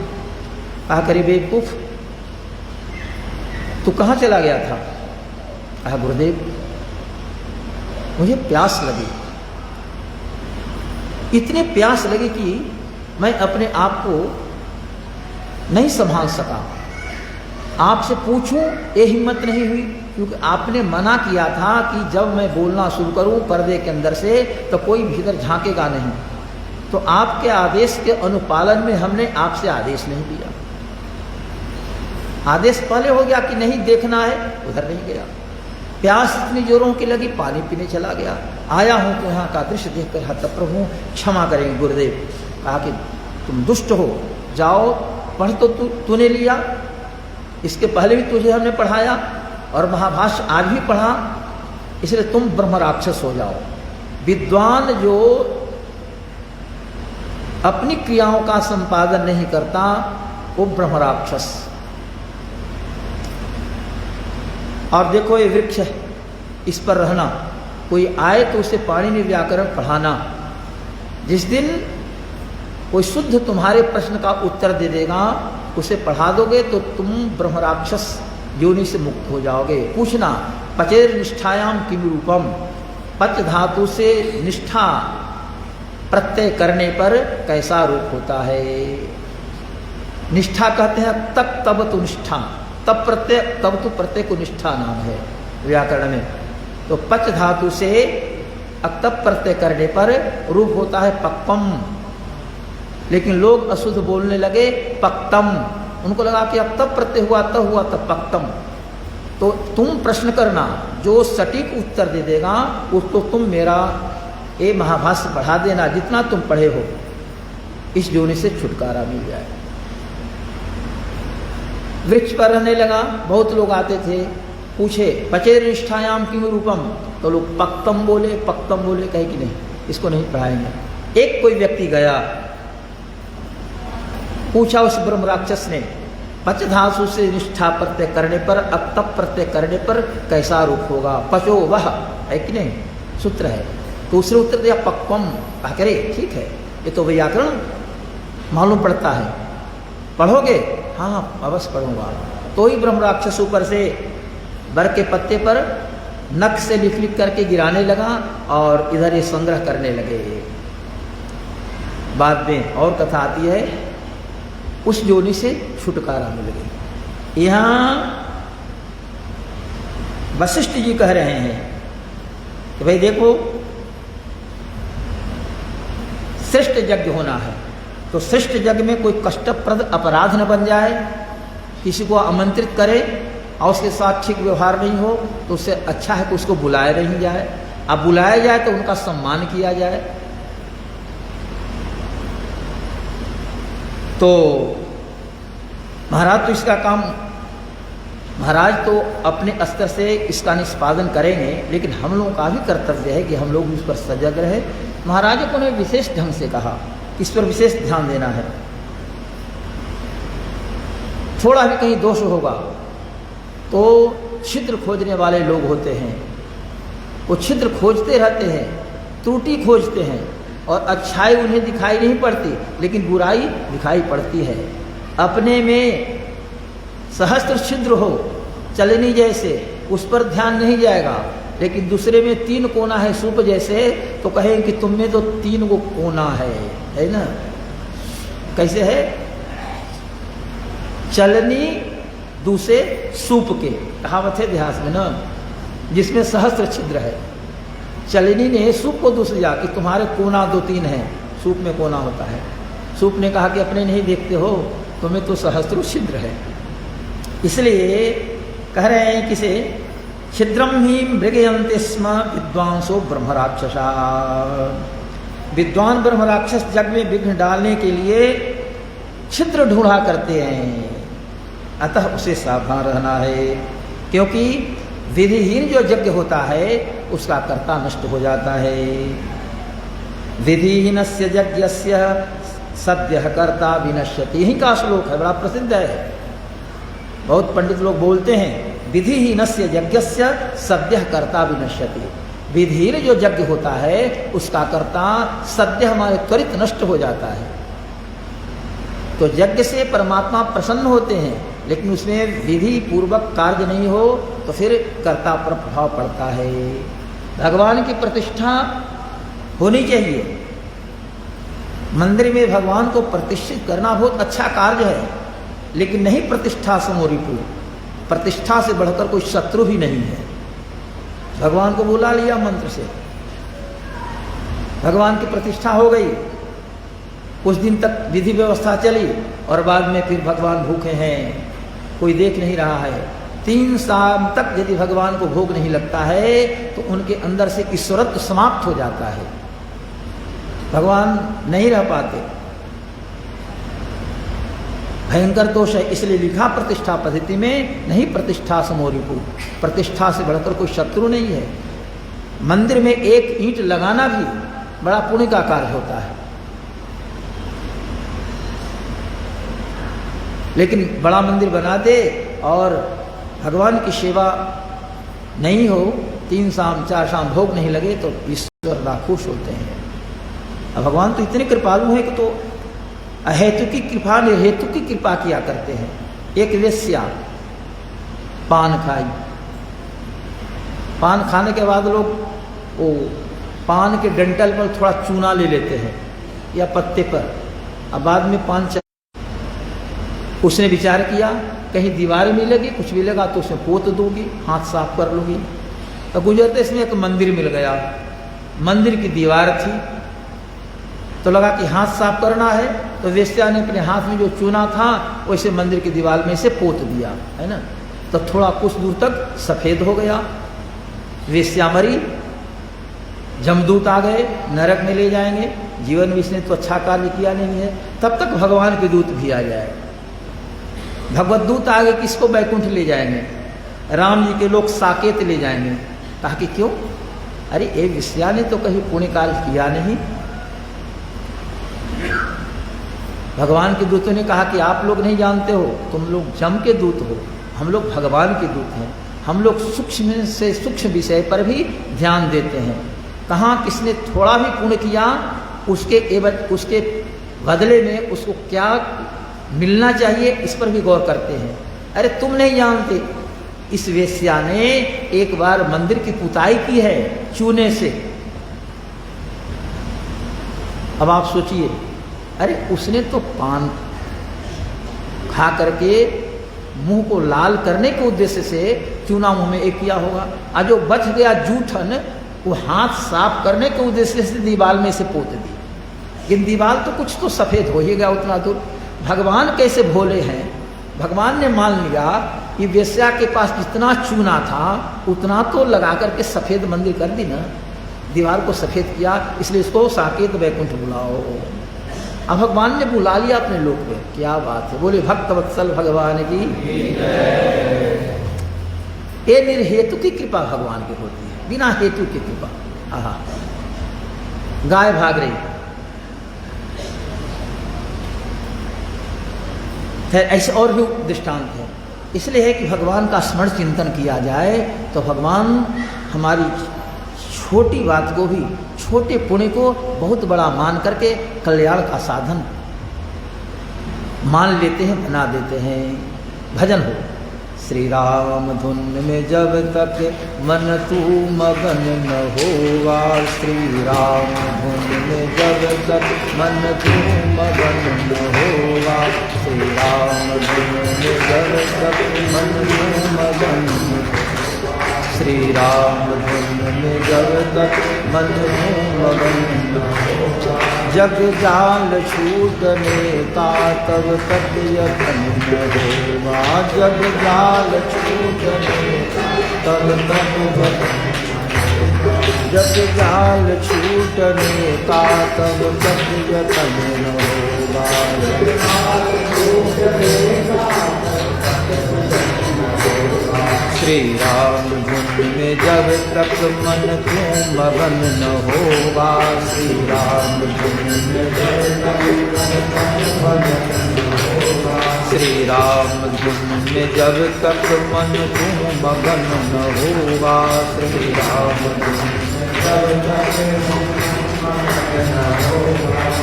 S1: कहा करी बेवकूफ, तू कहाँ चला गया था? कहा गुरुदेव मुझे प्यास लगी, इतनी प्यास लगी कि मैं अपने आप को नहीं संभाल सका। आपसे पूछूं ये हिम्मत नहीं हुई, क्योंकि आपने मना किया था कि जब मैं बोलना शुरू करूं पर्दे के अंदर से तो कोई भीतर झांकेगा नहीं। तो आपके आदेश के अनुपालन में हमने आपसे आदेश नहीं दिया। आदेश पहले हो गया कि नहीं देखना है, उधर नहीं गया। प्यास इतनी जोरों की लगी, पानी पीने चला गया। आया हूं तो यहाँ का दृश्य देखकर हतप्रभु क्षमा करेंगे गुरुदेव। कहा कि तुम दुष्ट हो, जाओ पढ़ तो तूने लिया, इसके पहले भी तुझे हमने पढ़ाया और महाभाष्य आज भी पढ़ा, इसलिए तुम ब्रह्म राक्षस हो जाओ। विद्वान जो अपनी क्रियाओं का संपादन नहीं करता वो ब्रह्म राक्षस। और देखो ये वृक्ष है, इस पर रहना, कोई आए तो उसे पाणिनि व्याकरण पढ़ाना। जिस दिन कोई शुद्ध तुम्हारे प्रश्न का उत्तर दे देगा, उसे पढ़ा दोगे तो तुम ब्रह्म राक्षस योनि से मुक्त हो जाओगे। पूछना पचेर निष्ठायाम किम रूपम, पच धातु से निष्ठा प्रत्यय करने पर कैसा रूप होता है। निष्ठा कहते हैं तक तब तो निष्ठा, तब प्रत्यय, तब तो प्रत्यय को निष्ठा नाम है व्याकरण में। तो पच धातु से अक्तब प्रत्यय करने पर रूप होता है पक्वम। लेकिन लोग अशुद्ध बोलने लगे पक्तम, उनको लगा कि अक्तब प्रत्यय हुआ तब पक्तम। तो तुम प्रश्न करना, जो सटीक उत्तर दे देगा उसको तुम मेरा ये महाभाष्य पढ़ा देना, जितना तुम पढ़े हो, इस योनि से छुटकारा मिल जाए। वृक्ष पर रहने लगा, बहुत लोग आते थे, पूछे पचेर निष्ठायाम किम रूपम, तो लोग पक्तम बोले, कहे कि नहीं इसको नहीं पढ़ाएंगे। एक कोई व्यक्ति गया, पूछा उस ब्रह्म राक्षस ने पच धातु से निष्ठा प्रत्यय करने पर, अक्तप प्रत्यय करने पर कैसा रूप होगा। पचो वह है कि नहीं, सूत्र है। तो उसने उत्तर दिया पक्वम। कहा करे ठीक है, ये तो व्याकरण मालूम पड़ता है, पढ़ोगे? हाँ अवश्य पढ़ूंगा। तो ही ब्रह्म राक्षस ऊपर से बर के पत्ते पर नख से लिख लिख करके गिराने लगा और इधर ये संग्रह करने लगे। बाद में और कथा आती है, उस योनि से छुटकारा मिल गई। यहाँ वशिष्ठ जी कह रहे हैं कि भाई देखो, श्रेष्ठ यज्ञ होना है तो श्रेष्ठ यज्ञ में कोई कष्टप्रद अपराध न बन जाए, किसी को आमंत्रित करे और उसके साथ ठीक व्यवहार नहीं हो तो उससे अच्छा है कि उसको बुलाया नहीं जाए। अब बुलाया जाए तो उनका सम्मान किया जाए। तो महाराज तो इसका काम, महाराज तो अपने स्तर से इसका निष्पादन करेंगे, लेकिन हम लोगों का भी कर्तव्य है कि हम लोग इस पर सजग रहे। महाराज ने विशेष ढंग से कहा, इस पर विशेष ध्यान देना है। थोड़ा भी कहीं दोष होगा तो छिद्र खोजने वाले लोग होते हैं, वो छिद्र खोजते रहते हैं, त्रुटि खोजते हैं, और अच्छाई उन्हें दिखाई नहीं पड़ती लेकिन बुराई दिखाई पड़ती है। अपने में सहस्त्र छिद्र हो चलनी जैसे, उस पर ध्यान नहीं जाएगा, लेकिन दूसरे में 3 कोना है सूप जैसे, तो कहें कि तुम में तो 3 गो कोना है ना। कैसे है? चलनी दूसरे सूप के, कहावत है इतिहास में ना, जिसमें सहस्त्र छिद्र है। चलनी ने सूप को दूसरे जा कि तुम्हारे कोना 2-3 हैं, सूप में कोना होता है। सूप ने कहा कि अपने नहीं देखते हो, तुम्हें तो सहस्त्र छिद्र है। इसलिए कह रहे हैं किसे, छिद्रम ही मृगयन्ते स्म विद्वांसो ब्रह्म राक्षसा। विद्वान ब्रह्म राक्षस जग में विघ्न डालने के लिए छिद्र ढूंढा करते हैं, अतः उसे सावधान रहना है, क्योंकि विधिहीन जो यज्ञ होता है उसका कर्ता नष्ट हो जाता है। विधिहीनस्य यज्ञस्य सद्यः कर्ता विनश्यति, यही का श्लोक है, बड़ा प्रसिद्ध है। बहुत पंडित लोग बोलते हैं विधिहीनस्य यज्ञस्य सद्यः कर्ता विनश्यति। विधिहीन जो यज्ञ होता है उसका कर्ता सद्य हमारे त्वरित नष्ट हो जाता है। तो यज्ञ से परमात्मा प्रसन्न होते हैं, लेकिन उसमें विधि पूर्वक कार्य नहीं हो तो फिर कर्ता पर प्रभाव पड़ता है। भगवान की प्रतिष्ठा होनी चाहिए। मंदिर में भगवान को प्रतिष्ठित करना बहुत अच्छा कार्य है, लेकिन नहीं प्रतिष्ठा समोरिपु, प्रतिष्ठा से बढ़कर कोई शत्रु भी नहीं है। भगवान को बुला लिया मंत्र से, भगवान की प्रतिष्ठा हो गई, कुछ दिन तक विधि व्यवस्था चली और बाद में फिर भगवान भूखे हैं, कोई देख नहीं रहा है। 3 साल तक यदि भगवान को भोग नहीं लगता है तो उनके अंदर से ईश्वरत्व समाप्त हो जाता है, भगवान नहीं रह पाते। भयंकर दोष है। इसलिए लिखा प्रतिष्ठा पद्धति में नहीं प्रतिष्ठा समो रिपु, प्रतिष्ठा से बढ़कर कोई शत्रु नहीं है। मंदिर में एक ईंट लगाना भी बड़ा पुण्य का कार्य होता है, लेकिन बड़ा मंदिर बना दे और भगवान की सेवा नहीं हो, 3 शाम 4 शाम भोग नहीं लगे तो ईश्वर नाखुश होते हैं। अब भगवान तो इतने कृपालु हैं कि तो अहेतु की कृपा निर्हेतु की कृपा किया करते हैं। एक वेश्या पान खाई, पान खाने के बाद लोग वो पान के डंठल पर थोड़ा चूना ले लेते हैं या पत्ते पर, अब बाद में पान उसने विचार किया कहीं दीवार मिलेगी, कुछ मिलेगा तो उसमें पोत दूंगी, हाथ साफ कर लूँगी। तो गुजरते इसमें एक मंदिर मिल गया, मंदिर की दीवार थी, तो लगा कि हाथ साफ करना है, तो वेश्या ने अपने हाथ में जो चूना था वैसे मंदिर की दीवार में से पोत दिया, है ना। तो थोड़ा कुछ दूर तक सफ़ेद हो गया, वेश्या मरी, जमदूत आ गए, नरक में ले जाएंगे। जीवन में इसने तो अच्छा कार्य किया नहीं है, तब तक भगवान के दूत भी आ जाए। भगवत दूत आगे किसको बैकुंठ ले जाएंगे? राम जी के लोग साकेत ले जाएंगे। कहा कि क्यों? अरे ये वेश्या ने तो कहीं पुण्य कार्य किया नहीं। भगवान के दूतों ने कहा कि आप लोग नहीं जानते हो, तुम लोग जम के दूत हो, हम लोग भगवान के दूत हैं। हम लोग सूक्ष्म से सूक्ष्म विषय पर भी ध्यान देते हैं। कहाँ किसने थोड़ा भी पुण्य किया, उसके बदले में उसको क्या मिलना चाहिए, इस पर भी गौर करते हैं। अरे तुम नहीं जानते, इस वेश्या ने एक बार मंदिर की पुताई की है चूने से। अब आप सोचिए, अरे उसने तो पान खा करके मुंह को लाल करने के उद्देश्य से चूना मुंह में एक किया होगा, और जो बच गया जूठन वो हाथ साफ करने के उद्देश्य से दीवार में से पोत दी। लेकिन दीवार तो कुछ तो सफ़ेद हो ही गया उतना दूर। भगवान कैसे भोले हैं, भगवान ने मान लिया कि वेश्या के पास जितना चूना था उतना तो लगा करके सफ़ेद मंदिर कर दी ना, दीवार को सफ़ेद किया, इसलिए इसको साकेत बैकुंठ बुलाओ। अब भगवान ने बुला लिया अपने लोक में, क्या बात है। बोले भक्त वत्सल भगवान की। ये निर्हेतु की कृपा भगवान की होती है, बिना हेतु की कृपा। आहा, गाय भाग रही है, ऐसे और भी दृष्टांत है। इसलिए है कि भगवान का स्मरण चिंतन किया जाए तो भगवान हमारी छोटी बात को भी, छोटे पुण्य को बहुत बड़ा मान करके कल्याण का साधन मान लेते हैं, बना देते हैं। भजन हो। श्री राम धुन में जब तक मन तू मगन न होगा, श्री राम धुन में जब तक मन तू मगन न होगा, श्री राम धुन में जब तक मन तू मगन, श्री राम धुन में जब तक मन तू मगन न होगा। जग जाल छूटने का तब तक यत्न न होगा, जग जाल छूटने तब तक, जग जाल छूटने का तब तक यत्न न होगा। श्री राम धुन में जब तक मन तू मगन न होगा, श्री राम धुन में जब तक मन तू होगा, श्री राम धुन में जब तक मन तू मगन न होगा, श्री राम धुन में जब तक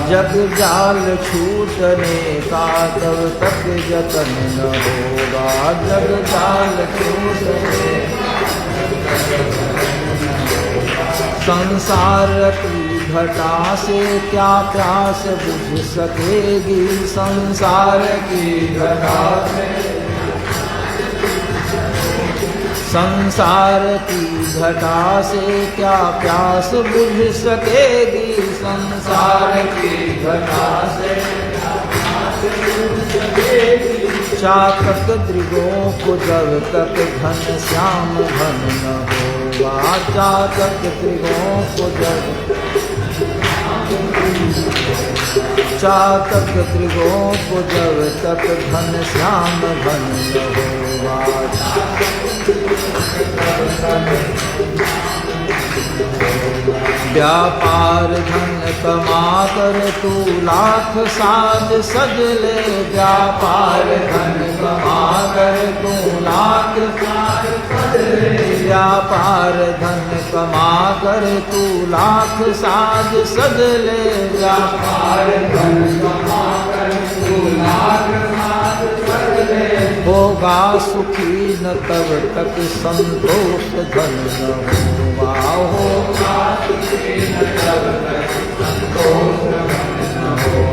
S1: जग जाल छूटने का तब तक जतन न होगा, जग जाल छूटने। संसार की घटा से क्या प्यास बुझ सकेगी, संसार की घटा से, संसार की घटा से क्या प्यास बुझ सकेगी, संसार की घटा से क्या प्यास बुझ सकेगी। चातक दृगों को जब तक घन श्याम घन न होगा, चातक दृगों को जब, चातक त्रिगोप जब तक घन श्याम घन न व्यापार धन कमा कर तू लाख साज सज ले। व्यापार धन कमा कर तू लाख साज सज ले। व्यापार धन कमा कर तू लाख साज सज ले। व्यापार धन कमा कर तू लाख साज सज ले। होगा सुखी न तब तक संतोष धन न होगा। होगा सुखी न तब तक संतोष धन न होगा।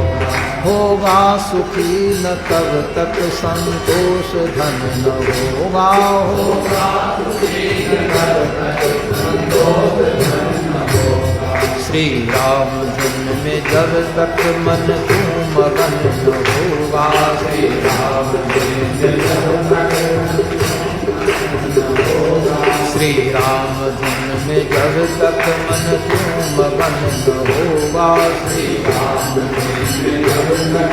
S1: होगा सुखी न तब तक संतोष धन न होगा। होगा सुखी न तब तक संतोष धन न होगा। श्री राम धुन में जब तक मन तू मगन न होगा। श्री राम धुन में जब तक श्री राम धुन में जब तक मन तू मगन न होगा। श्री राम धुन में जब तक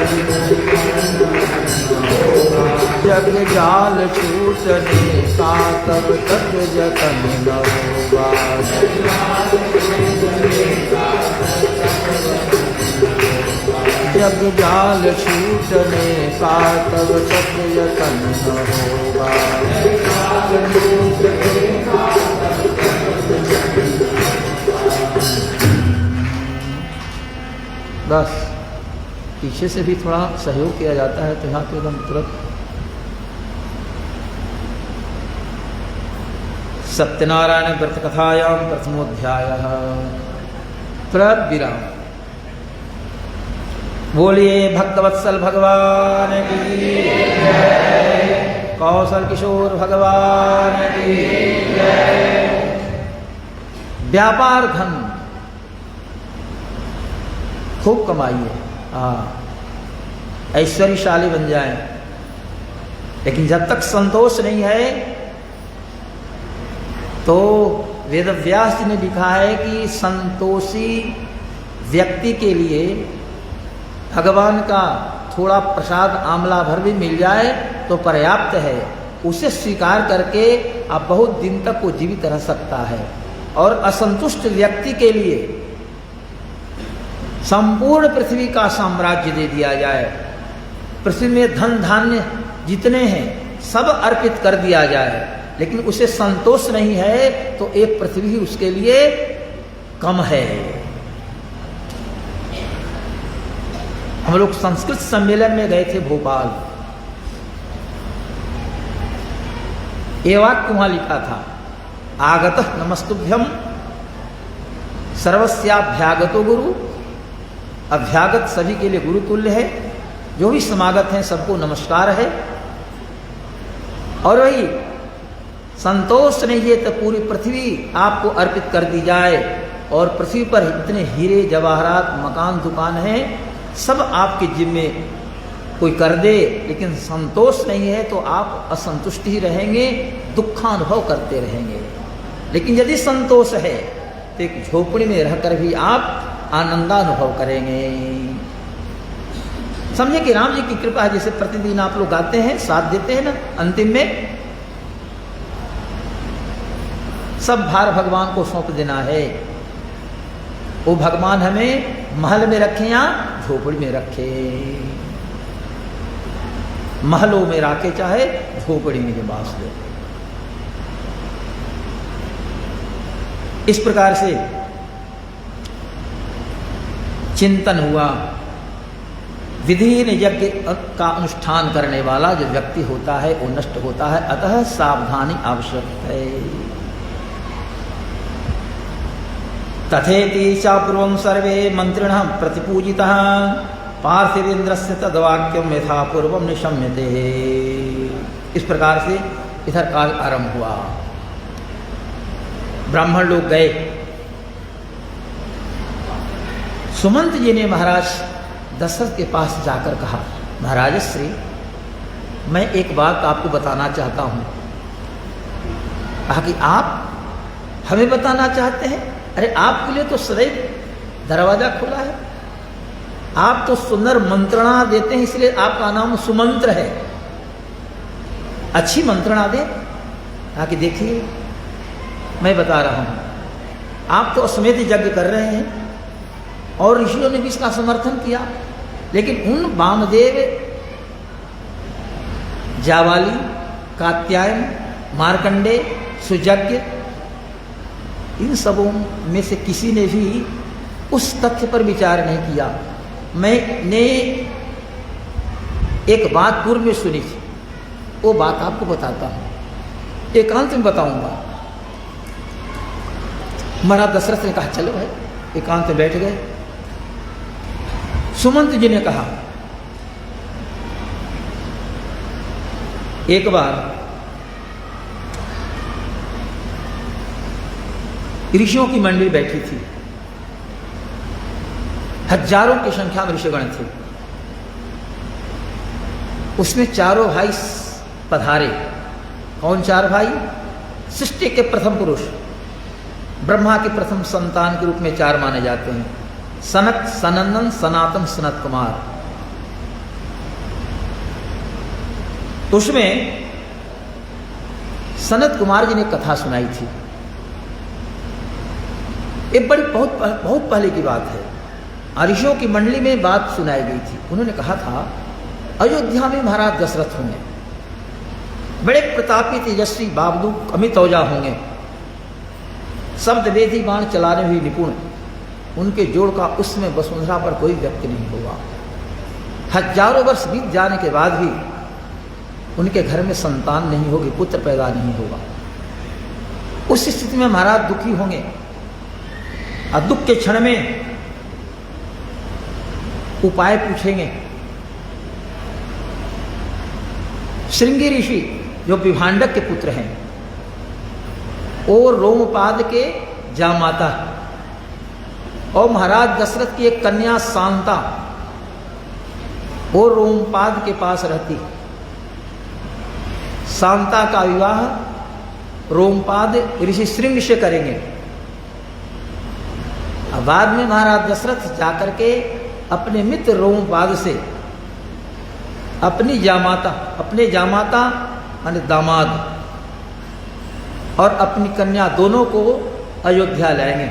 S1: जग जाल छूटने का तब तक जतन न होगा। जग जाल छूटने का तब तक यतन न होगा। बस पीछे से भी थोड़ा सहयोग किया जाता है तो यहाँ तो एकदम तुरंत। सत्यनारायण व्रत कथायां प्रथमोध्यायः तुरंत विराम। बोलिए भक्तवत्सल भगवान की जय। कौशल किशोर भगवान की जय। व्यापार धन खूब कमाइए, ऐश्वर्यशाली बन जाएं, लेकिन जब तक संतोष नहीं है तो वेद व्यास जी ने लिखा है कि संतोषी व्यक्ति के लिए भगवान का थोड़ा प्रसाद आंवला भर भी मिल जाए तो पर्याप्त है। उसे स्वीकार करके आप बहुत दिन तक वो जीवित रह सकता है। और असंतुष्ट व्यक्ति के लिए संपूर्ण पृथ्वी का साम्राज्य दे दिया जाए, पृथ्वी में धन धान्य जितने हैं सब अर्पित कर दिया जाए, लेकिन उसे संतोष नहीं है तो एक पृथ्वी ही उसके लिए कम है। हम लोग संस्कृत सम्मेलन में गए थे भोपाल। ये वाक्य वहां लिखा था, आगतः नमस्तुभ्यम सर्वस्याभ्यागतो गुरु। अभ्यागत सभी के लिए गुरु तुल्य है, जो भी समागत हैं सबको नमस्कार है। और वही संतोष नहीं है तो पूरी पृथ्वी आपको अर्पित कर दी जाए, और पृथ्वी पर इतने हीरे जवाहरात मकान दुकान हैं सब आपके जिम्मे कोई कर दे, लेकिन संतोष नहीं है तो आप असंतुष्ट ही रहेंगे, दुखानुभव करते रहेंगे। लेकिन यदि संतोष है तो एक झोपड़ी में रहकर भी आप आनंदानुभव करेंगे। समझे कि राम जी की कृपा है, जैसे प्रतिदिन आप लोग गाते हैं, साथ देते हैं ना, अंतिम में सब भार भगवान को सौंप देना है। वो भगवान हमें महल में रखे या झोपड़ी में रखे, महलों में रखे चाहे झोपड़ी में निवास दे। इस प्रकार से चिंतन हुआ। विधिहीन यज्ञ का अनुष्ठान करने वाला जो व्यक्ति होता है वो नष्ट होता है, अतः सावधानी आवश्यक है। तथेति चापूर्वं सर्वे मंत्रिणः प्रतिपूजितः पार्थिवेन्द्रस्य तद्वाक्यं यथा पूर्वं निशम्यते। इस प्रकार से इधर काल आरंभ हुआ। ब्राह्मण लोग गए। सुमंत जी ने महाराज दशरथ के पास जाकर कहा, महाराज श्री मैं एक बात आपको बताना चाहता हूं। कहा कि आप हमें बताना चाहते हैं? अरे आपके लिए तो सदैव दरवाजा खुला है, आप तो सुंदर मंत्रणा देते हैं, इसलिए आपका नाम सुमंत्र है। अच्छी मंत्रणा दे ताकि देखिए मैं बता रहा हूं, आप तो अश्वमेध यज्ञ कर रहे हैं और ऋषियों ने भी इसका समर्थन किया, लेकिन उन वामदेव, जावाली, कात्यायन, मार्कंडे, सुजज्ञ, इन सबों में से किसी ने भी उस तथ्य पर विचार नहीं किया। मैंने एक बात पूर्व में सुनी थी, वो बात आपको बताता हूं, एकांत में बताऊंगा। महाराज दशरथ ने कहा चलो भाई, एकांत में बैठ गए। सुमंत जी ने कहा एक बार ऋषियों की मंडली बैठी थी, हजारों की संख्या में ऋषिगण थे। उसमें चारों भाई पधारे। कौन चार भाई? सृष्टि के प्रथम पुरुष, ब्रह्मा के प्रथम संतान के रूप में चार माने जाते हैं, सनक, सनंदन, सनातन, सनत कुमार। उसमें सनत कुमार जी ने कथा सुनाई थी। एक बड़ी बहुत पहले की बात है, ऋषियों की मंडली में बात सुनाई गई थी। उन्होंने कहा था अयोध्या में महाराज दशरथ होंगे, बड़े प्रतापी तेजस्वी बाबदूक अमित औजा होंगे, शब्द वेदी बाण चलाने में निपुण, उनके जोड़ का उसमें वसुंधरा पर कोई व्यक्ति नहीं होगा। हजारों वर्ष बीत जाने के बाद भी उनके घर में संतान नहीं होगी, पुत्र पैदा नहीं होगा। उस स्थिति में महाराज दुखी होंगे और दुख के क्षण में उपाय पूछेंगे। श्रृंगी ऋषि जो विभांडक के पुत्र हैं और रोमपाद के जामाता और महाराज दशरथ की एक कन्या शांता और रोमपाद के पास रहती। शांता का विवाह रोमपाद ऋषि श्रृंग से करेंगे। अब बाद में महाराज दशरथ जाकर के अपने मित्र रोमपाद से अपने जामाता यानी दामाद और अपनी कन्या दोनों को अयोध्या लाएंगे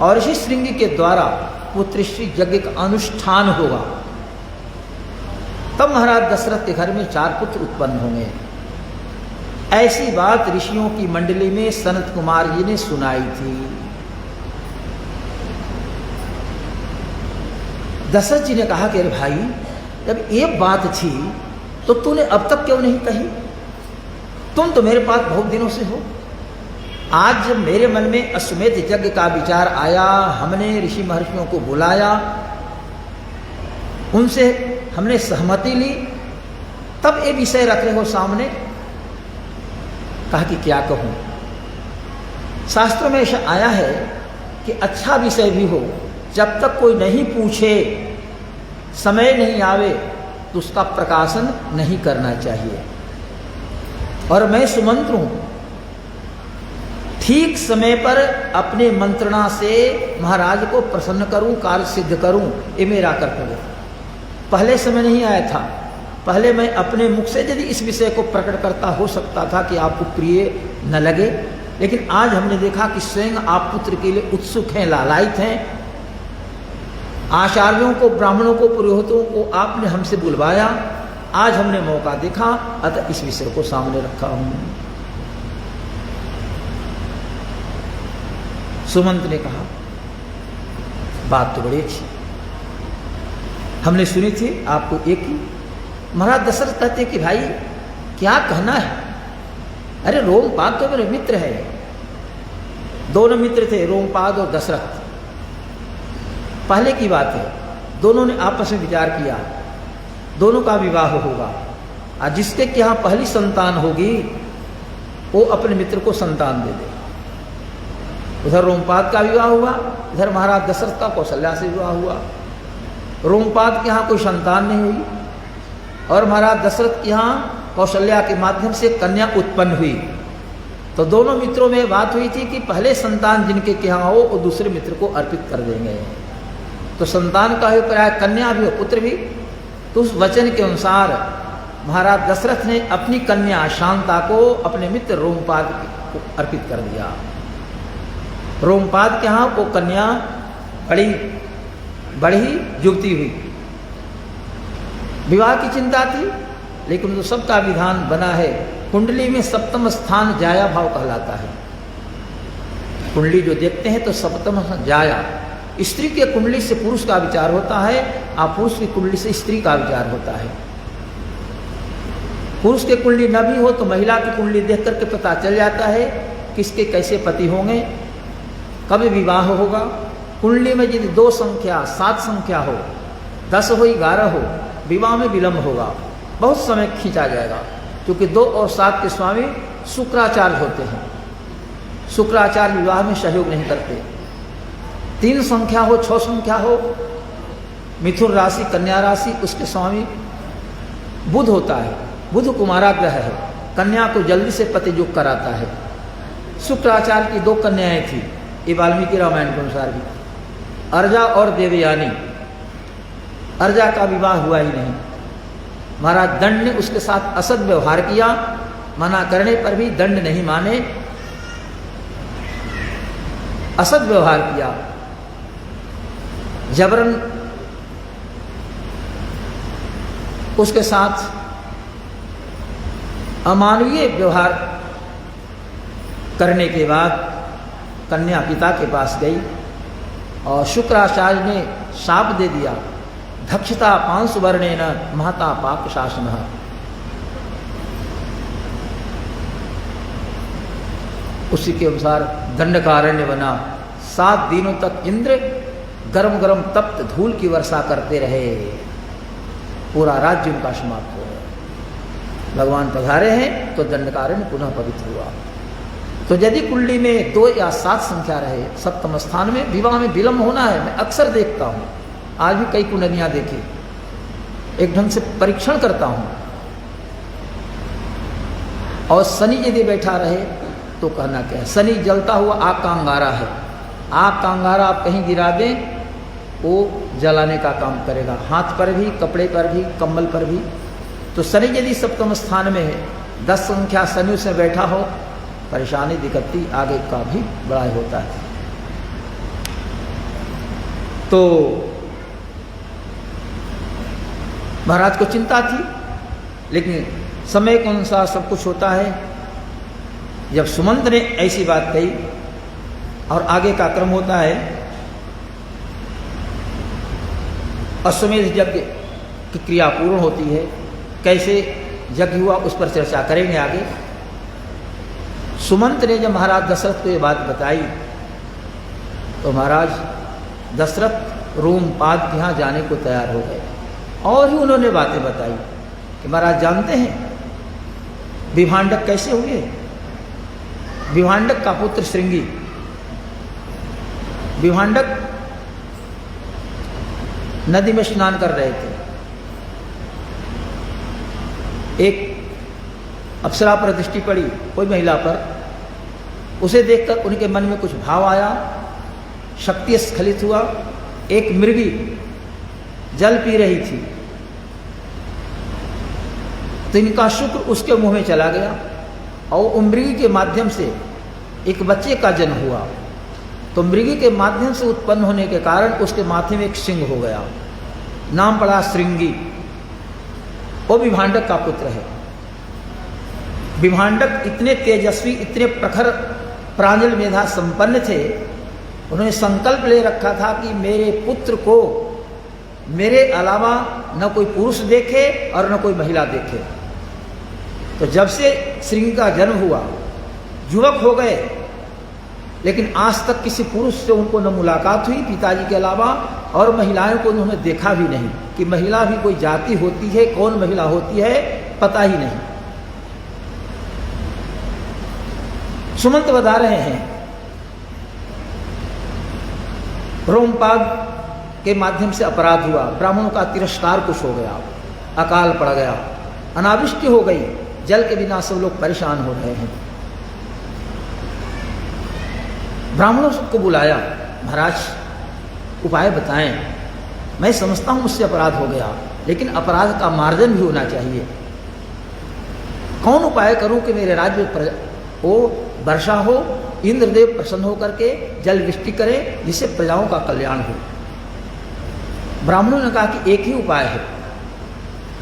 S1: और इसी श्रृंगी के द्वारा पुत्रश्री यज्ञ का अनुष्ठान होगा। तब महाराज दशरथ के घर में 4 पुत्र उत्पन्न होंगे। ऐसी बात ऋषियों की मंडली में सनत कुमार जी ने सुनाई थी। दशरथ जी ने कहा कि अरे भाई, जब ये बात थी तो तूने अब तक क्यों नहीं कही? तुम तो मेरे पास बहुत दिनों से हो। आज जब मेरे मन में अश्वमेध यज्ञ का विचार आया, हमने ऋषि महर्षियों को बुलाया, उनसे हमने सहमति ली, तब ये विषय रख रहे हो सामने। कहा कि क्या कहूं, शास्त्रों में ऐसा आया है कि अच्छा विषय भी हो, जब तक कोई नहीं पूछे, समय नहीं आवे, तो उसका प्रकाशन नहीं करना चाहिए। और मैं सुमंत्र हूं, ठीक समय पर अपने मंत्रणा से महाराज को प्रसन्न करूं, कार्य सिद्ध करूं, ये मेरा कर्तव्य था। पहले समय नहीं आया था। पहले मैं अपने मुख से यदि इस विषय को प्रकट करता, हो सकता था कि आपको प्रिय न लगे, लेकिन आज हमने देखा कि स्वयं आप पुत्र के लिए उत्सुक हैं, लालायित हैं। आचार्यों को, ब्राह्मणों को, पुरोहितों को आपने हमसे बुलवाया, आज हमने मौका देखा, अतः इस विषय को सामने रखा हूं। सुमंत ने कहा बात तो बड़ी अच्छी हमने सुनी थी, आपको एक ही। महाराज दशरथ कहते कि भाई क्या कहना है, अरे रोमपाद तो मेरे मित्र है। दोनों मित्र थे, रोमपाद और दशरथ। पहले की बात है, दोनों ने आपस में विचार किया, दोनों का विवाह होगा, और जिसके यहाँ पहली संतान होगी वो अपने मित्र को संतान दे दे। उधर रोमपाद का विवाह हुआ, इधर महाराज दशरथ का कौशल्या से विवाह हुआ। रोमपाद के यहाँ कोई संतान नहीं हुई और महाराज दशरथ के यहाँ कौशल्या के माध्यम से कन्या उत्पन्न हुई। तो दोनों मित्रों में बात हुई थी कि पहले संतान जिनके यहाँ हो वो दूसरे मित्र को अर्पित कर देंगे। तो संतान का अभिप्राय कन्या भी और पुत्र भी। तो उस वचन के अनुसार महाराज दशरथ ने अपनी कन्या शांता को अपने मित्र रोमपाद को अर्पित कर दिया। रोमपाद के यहाँ वो कन्या बड़ी युवती हुई। विवाह की चिंता थी, लेकिन तो सबका विधान बना है। कुंडली में सप्तम स्थान जाया भाव कहलाता है। कुंडली जो देखते हैं तो सप्तम जाया, स्त्री के कुंडली से पुरुष का विचार होता है और पुरुष की कुंडली से स्त्री का विचार होता है। पुरुष के कुंडली न भी हो तो महिला की कुंडली देख करके पता चल जाता है किसके कैसे पति होंगे, कब विवाह होगा। कुंडली में यदि 2 संख्या 7 संख्या हो, 10 हो 11 हो, विवाह में विलंब होगा, बहुत समय खींचा जाएगा। क्योंकि 2 और 7 के स्वामी शुक्राचार्य होते हैं। शुक्राचार्य विवाह में सहयोग नहीं करते। 3 संख्या हो, 6 संख्या हो, मिथुन राशि, कन्या राशि, उसके स्वामी बुध होता है। बुध कुमारा ग्रह है, कन्या को जल्दी से पति युग कराता है। शुक्राचार्य की 2 कन्याएं थी, ये वाल्मीकि रामायण के अनुसार भी, अर्जा और देवयानी। अर्जा का विवाह हुआ ही नहीं। महाराज दंड ने उसके साथ असद व्यवहार किया, मना करने पर भी दंड नहीं माने, असद व्यवहार किया, जबरन उसके साथ अमानवीय व्यवहार करने के बाद कन्या पिता के पास गई और शुक्राचार्य ने शाप दे दिया, धक्षता पांशुवर्णेन महता पाक शासनः। उसी के अनुसार दंडकारण्य बना। 7 दिनों तक इंद्र गरम गरम तप्त धूल की वर्षा करते रहे, पूरा राज्य उनका समाप्त हो गया। भगवान पधारे हैं तो दंडकारण्य पुनः पवित्र हुआ। तो यदि कुंडली में 2 या 7 संख्या रहे, सप्तम स्थान में विवाह में विलंब होना है। मैं अक्सर देखता हूँ, आज भी कई कुंडलियाँ देखी, एक ढंग से परीक्षण करता हूँ। और शनि यदि बैठा रहे तो कहना क्या है, शनि जलता हुआ आग का अंगारा है। आग का अंगारा आप कहीं गिरा दें, वो जलाने का काम करेगा, हाथ पर भी, कपड़े पर भी, कम्बल पर भी। तो शनि यदि सप्तम स्थान में है, 10 संख्या शनि उसमें बैठा हो, परेशानी दिक्कती आगे का भी बड़ा होता है। तो महाराज को चिंता थी, लेकिन समय के अनुसार सब कुछ होता है। जब सुमंत ने ऐसी बात कही और आगे का क्रम होता है, अश्वमेध यज्ञ की क्रिया पूर्ण होती है। कैसे यज्ञ हुआ उस पर चर्चा करेंगे आगे। सुमंत ने जब महाराज दशरथ को ये बात बताई तो महाराज दशरथ रोमपाद के यहाँ जाने को तैयार हो गए और ही उन्होंने बातें बताई कि महाराज जानते हैं विभांडक कैसे हुए। विभांडक का पुत्र श्रृंगी, विभांडक नदी में स्नान कर रहे थे। एक अप्सरा पर दृष्टि पड़ी, कोई महिला पर, उसे देखकर उनके मन में कुछ भाव आया, शक्ति स्खलित हुआ। एक मृगी जल पी रही थी तो इनका शुक्र उसके मुंह में चला गया और उस मृगी के माध्यम से एक बच्चे का जन्म हुआ। तो मृगी के माध्यम से उत्पन्न होने के कारण उसके माथे में एक सिंह हो गया, नाम पड़ा श्रृंगी। वो विभांडक का पुत्र है। विभांडक इतने तेजस्वी, इतने प्रखर प्रांजल मेधा संपन्न थे, उन्होंने संकल्प ले रखा था कि मेरे पुत्र को मेरे अलावा न कोई पुरुष देखे और न कोई महिला देखे। तो जब से श्रृंगी का जन्म हुआ, युवक हो गए, लेकिन आज तक किसी पुरुष से उनको न मुलाकात हुई पिताजी के अलावा, और महिलाओं को उन्होंने देखा भी नहीं कि महिला भी कोई जाति होती है, कौन महिला होती है पता ही नहीं। सुमंत बता रहे हैं रोमपाद के माध्यम से अपराध हुआ, ब्राह्मणों का तिरस्कार कुछ हो गया, अकाल पड़ गया, अनावृष्टि हो गई, जल के बिना सब लोग परेशान हो रहे हैं। ब्राह्मणों को बुलाया, महाराज उपाय बताएं। मैं समझता हूँ मुझसे अपराध हो गया, लेकिन अपराध का मार्जन भी होना चाहिए। कौन उपाय करूं कि मेरे राज्य में वो वर्षा हो, इंद्रदेव प्रसन्न होकर के जल वृष्टि करे, जिससे प्रजाओं का कल्याण हो। ब्राह्मणों ने कहा कि एक ही उपाय है,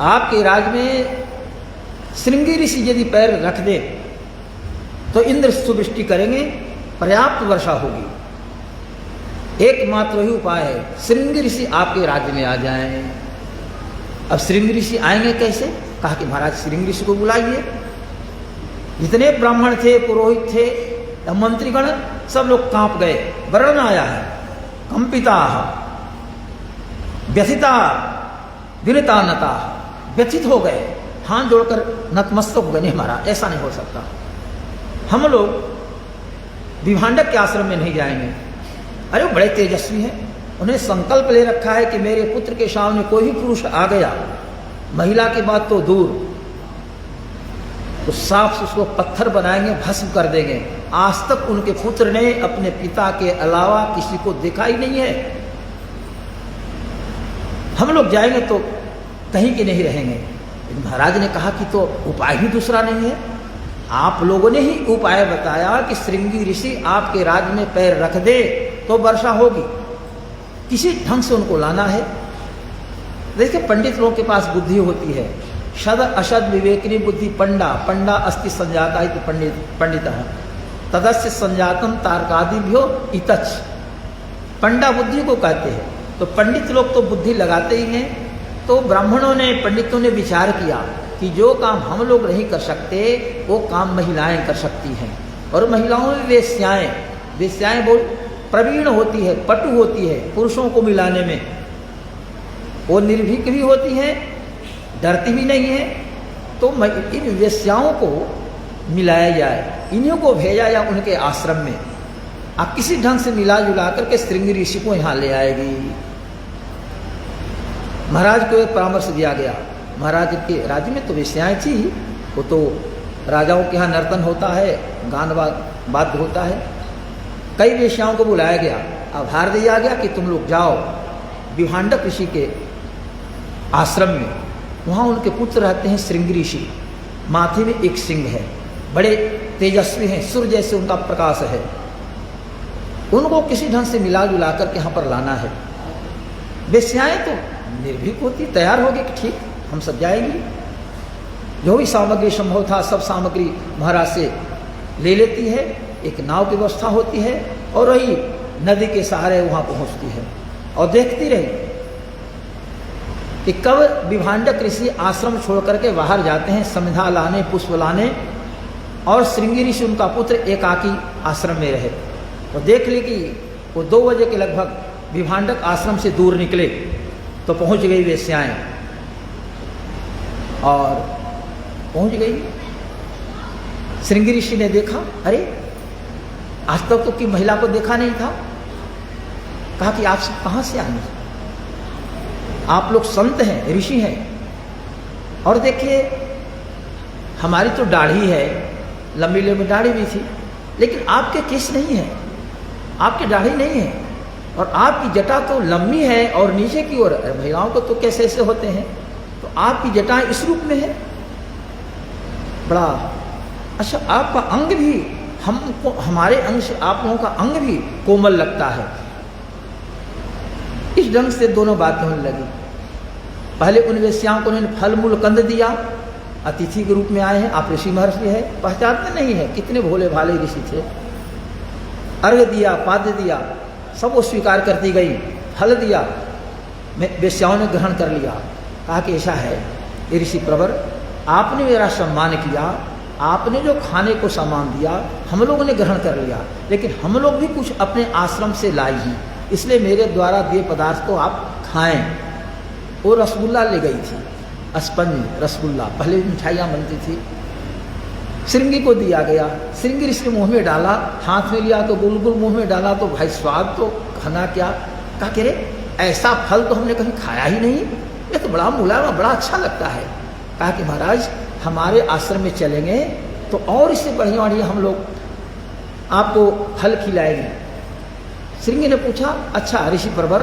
S1: आपके राज्य में श्रृंगी ऋषि यदि पैर रख दे तो इंद्र सुवृष्टि करेंगे, पर्याप्त वर्षा होगी। एकमात्र वही उपाय है, श्रृंगी ऋषि आपके राज्य में आ जाएं। अब श्रृंगी ऋषि आएंगे कैसे? कहा कि महाराज श्रृंगी ऋषि को बुलाइए। जितने ब्राह्मण थे, पुरोहित थे, मंत्रीगण, सब लोग कांप गए। वर्ण आया है, कंपिता व्यथिता विरता नता, व्यथित हो गए, हाथ जोड़कर नतमस्तक हो गए। नहीं महाराज, ऐसा नहीं हो सकता, हम लोग विभांडक के आश्रम में नहीं जाएंगे। अरे वो बड़े तेजस्वी हैं, उन्हें संकल्प ले रखा है कि मेरे पुत्र के सामने कोई भी पुरुष आ गया, महिला की बात तो दूर, तो साफ उसको पत्थर बनाएंगे, भस्म कर देंगे। आज तक उनके पुत्र ने अपने पिता के अलावा किसी को देखा ही नहीं है। हम लोग जाएंगे तो कहीं के नहीं रहेंगे। महाराज ने कहा कि तो उपाय ही दूसरा नहीं है। आप लोगों ने ही उपाय बताया कि श्रृंगी ऋषि आपके राज्य में पैर रख दे तो वर्षा होगी। किसी ढंग से उनको लाना है। देखिए, पंडित लोगों के पास बुद्धि होती है, शद अशद विवेकिनी बुद्धि पंडा, पंडा अस्ति संजाता है पंडित तदस्य संजातम तार्कादिभ्यो इतच। पंडा बुद्धि को कहते हैं। तो पंडित लोग तो बुद्धि लगाते ही हैं। तो ब्राह्मणों ने, पंडितों ने विचार किया कि जो काम हम लोग नहीं कर सकते वो काम महिलाएं कर सकती हैं। और महिलाओं में वेश्याएं बहुत प्रवीण होती है, पटु होती है पुरुषों को मिलाने में। वो निर्भीक भी होती हैं, डरती भी नहीं है। तो इन वेश्याओं को मिलाया जाए, इन्हीं को भेजा जाए उनके आश्रम में। आप किसी ढंग से मिला जुला करके श्रृंगी ऋषि को यहाँ ले आएगी। महाराज को एक परामर्श दिया गया। महाराज के राज्य में तो वेश्याएं थी, वो तो राजाओं के यहाँ नर्तन होता है, गान वाद्य होता है। कई वेश्याओं को बुलाया गया, आभार दिया गया कि तुम लोग जाओ विभांडक ऋषि के आश्रम में। वहाँ उनके पुत्र रहते हैं श्रृंगी ऋषि, माथे में एक सिंह है, बड़े तेजस्वी हैं, सूर्य जैसे उनका प्रकाश है। उनको किसी ढंग से मिला जुला कर के यहाँ पर लाना है। वेश्याएं तो निर्भीक होती, तैयार होगी कि ठीक हम सब जाएंगे। जो भी सामग्री संभव था सब सामग्री महाराज से ले लेती है। एक नाव की व्यवस्था होती है और वही नदी के सहारे वहाँ पहुँचती है और देखती रही कि कब विभांडक ऋषि आश्रम छोड़ करके बाहर जाते हैं समिधा लाने, पुष्प लाने, और श्रृंगी ऋषि उनका पुत्र एकाकी आश्रम में रहे। वो देख ली कि वो 2 बजे के लगभग विभांडक आश्रम से दूर निकले तो पहुंच गई वेश्याएं, और पहुंच गई। श्रृंगी ऋषि ने देखा, अरे आज तक तो कि महिला को देखा नहीं था। कहा कि आप सब कहाँ से आए? आप लोग संत हैं, ऋषि हैं, और देखिए हमारी तो दाढ़ी है, लंबी लंबी दाढ़ी भी थी, लेकिन आपके केस नहीं है, आपकी दाढ़ी नहीं है, और आपकी जटा तो लंबी है और नीचे की ओर। महिलाओं को तो कैसे ऐसे होते हैं, तो आपकी जटा इस रूप में है। बड़ा अच्छा, आपका अंग भी हमको, हमारे अंग से आप लोगों का अंग भी कोमल लगता है। इस ढंग से दोनों बातें होने लगी। पहले उन वेश्याओं को उन्होंने फल मूल कंद दिया, अतिथि के रूप में आए हैं, आप ऋषि महर्षि है, पहचानते नहीं है, कितने भोले भाले ऋषि थे। अर्घ दिया, पाद्य दिया, सब वो स्वीकार करती गई। फल दिया, वेश्याओं ने ग्रहण कर लिया। कहा कि ऐसा है ऋषि प्रवर, आपने मेरा सम्मान किया, आपने जो खाने को सामान दिया हम लोगों ने ग्रहण कर लिया, लेकिन हम लोग भी कुछ अपने आश्रम से लाई हैं, इसलिए मेरे द्वारा दिए पदार्थ को आप खाएं। वो रसगुल्ला ले गई थी, स्पंज रसगुल्ला, पहले मिठाइयाँ बनती थी। श्रृंगी को दिया गया, श्रृंगी ऋषि मुँह में डाला, हाथ में लिया तो गुलगुल मुँह में डाला, तो भाई स्वाद तो खाना क्या। कहा कि रे ऐसा फल तो हमने कहीं खाया ही नहीं, ये तो बड़ा मुलायम, बड़ा अच्छा लगता है। कहा कि महाराज हमारे आश्रम में चलेंगे तो और इससे बढ़िया बढ़िया हम लोग आपको फल खिलाएंगे। श्रृंगी ने पूछा, अच्छा ऋषि प्रवर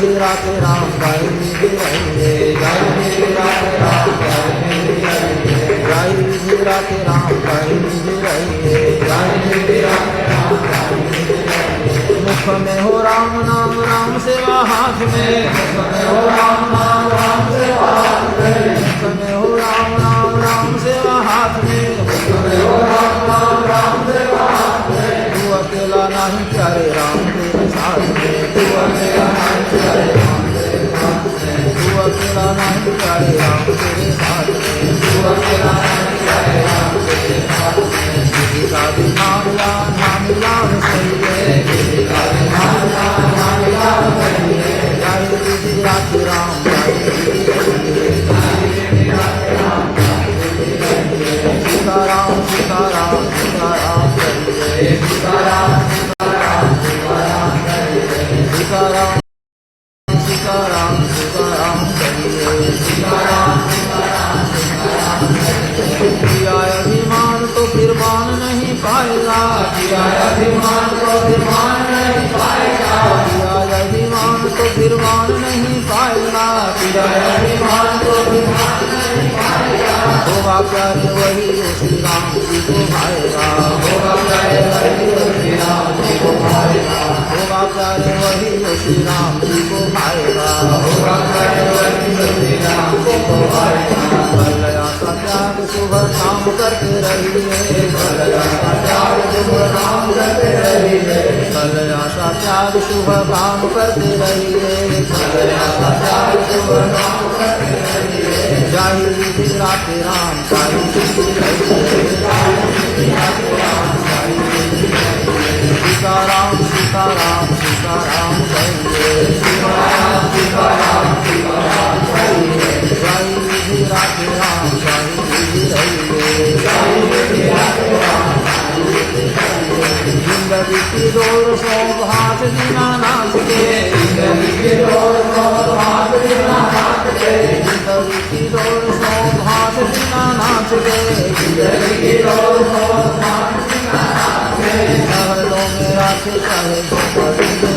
S1: निधि राखे राम गाय निधि रहिए गाय निधि राखे राम गाय निधि रहिए गाय निधि राखे राम गाय निधि रहिए गाय निधि राखे राम गाय निधि रहिए मुख में हो राम नाम राम सेवा हाथ में मुख में हो राम नाम राम सेवा हाथ में मुख में हो राम नाम राम सेवा हाथ में मुख में हो राम नाम राम सेवा हाथ में तू अकेला नहीं प्यारे राम तेरे साथ में तू अकेला नहीं प्यारे राम तेरे साथ में तू अकेला नहीं प्यारे राम तेरे साथ में तू अकेला नहीं प्यारे राम तेरे साथ में किसी का भी मामला मामला सही है किसी का भी मामला मामला सही है जय विधि राखे राम जय विधि राखे राम सीताराम सीताराम सीताराम करिए सीताराम सीताराम सीताराम करिए सीताराम सीताराम सीताराम करिए सीताराम सीताराम सीताराम करिए किया अभिमान तो फिर मान नहीं पाएगा किया अभिमान तो फिर मान नहीं पाएगा किया अभिमान तो फिर मान नहीं पाएगा किया अभिमान तो फिर मान नहीं पाएगा होगा प्यारे वही श्री राम जी को भाएगा होगा प्यारे वही श्री राम जी को भाएगा होगा प्यारे वही श्री राम जी को भाएगा होगा प्यारे वही श्री राम जी को भाएगा भलया सा त्याग शुभ काम करते रहिए भलया सा त्याग शुभ काम करते रहिए भलया सा त्याग शुभ काम करते रहिए भलया सा त्याग शुभ काम करते रहिए जय विधि राखे राम जय विधि रहिए सीताराम सीताराम सीताराम कहिए सीताराम सीताराम सीताराम कहिए जय विधि राखे राम जय विधि रहिए जय विधि राखे राम जिंदगी की दौड़ सौ हाथ बिना नाच के जिंदगी की दौड़ सौ हाथ बिना नाच के जिंदगी की दौड़ सौ हाथ बिना नाच के जिंदगी की दौड़ सौ हाथ बिना नाच के महलों में राखे चाहे महलों में राखे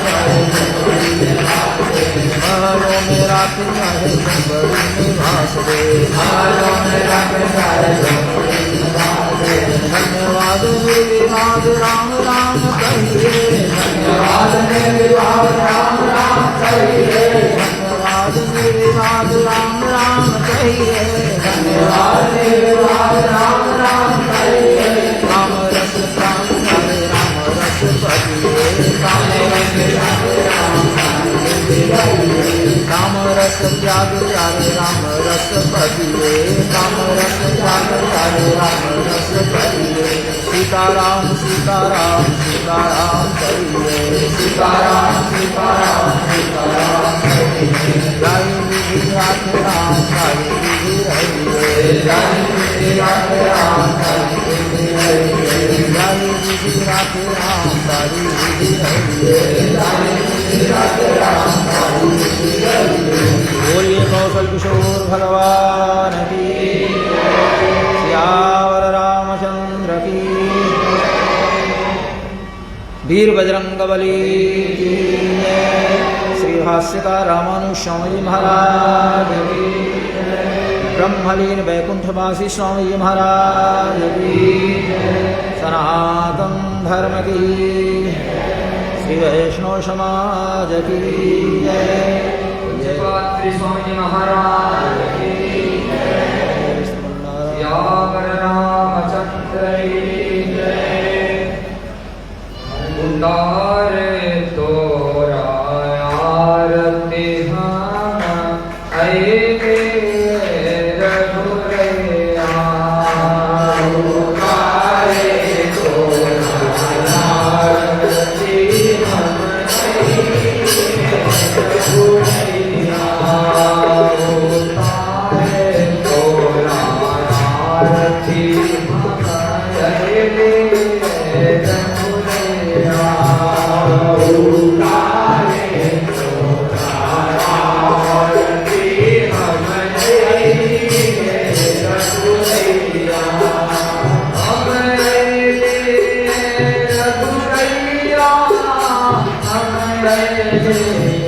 S1: चाहे महलों में राखे चाहे बड़ी निवास दे महलों में राखे चाहे धन्यवाद निर्विवाद राम राम कहिए धन्यवाद निर्विवाद राम राम कहिए धन्यवाद निर्विवाद राम राम कहिए धन्यवाद निर्विवाद राम राम कहिए राम रस प्राण प्यारे राम रस पतिए राम रस प्यारे राम रस त्याग प्यारे राम रस पतिए राम रस त्याग प्यारे राम रस पतिए सीताराम सीताराम सीताराम करिए सीताराम सीताराम सीताराम करिए जय विधि राखे राम जय विधि रहिए जय विधि राखे राम जय विधि रहिए जय विधि राखे राम जय विधि रहिए जय विधि राखे राम जय विधि रहिए बोलिए कौशल किशोर भगवान की सियावर रामचंद्र की वीर बजरंग बली की श्री भाष्यकार रामानुज स्वामी जी महाराज की ब्रह्मलीन वैकुंठवासी स्वामी जी महाराज की सनातन धर्म की श्री वैष्णव समाज की स्वामी जी महाराज की सियावर रामचंद्र
S2: उतारे तोरा आरती हम आए रघुरैया उतारे तोरा आरती हम आए रघुरैया Hare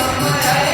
S2: हम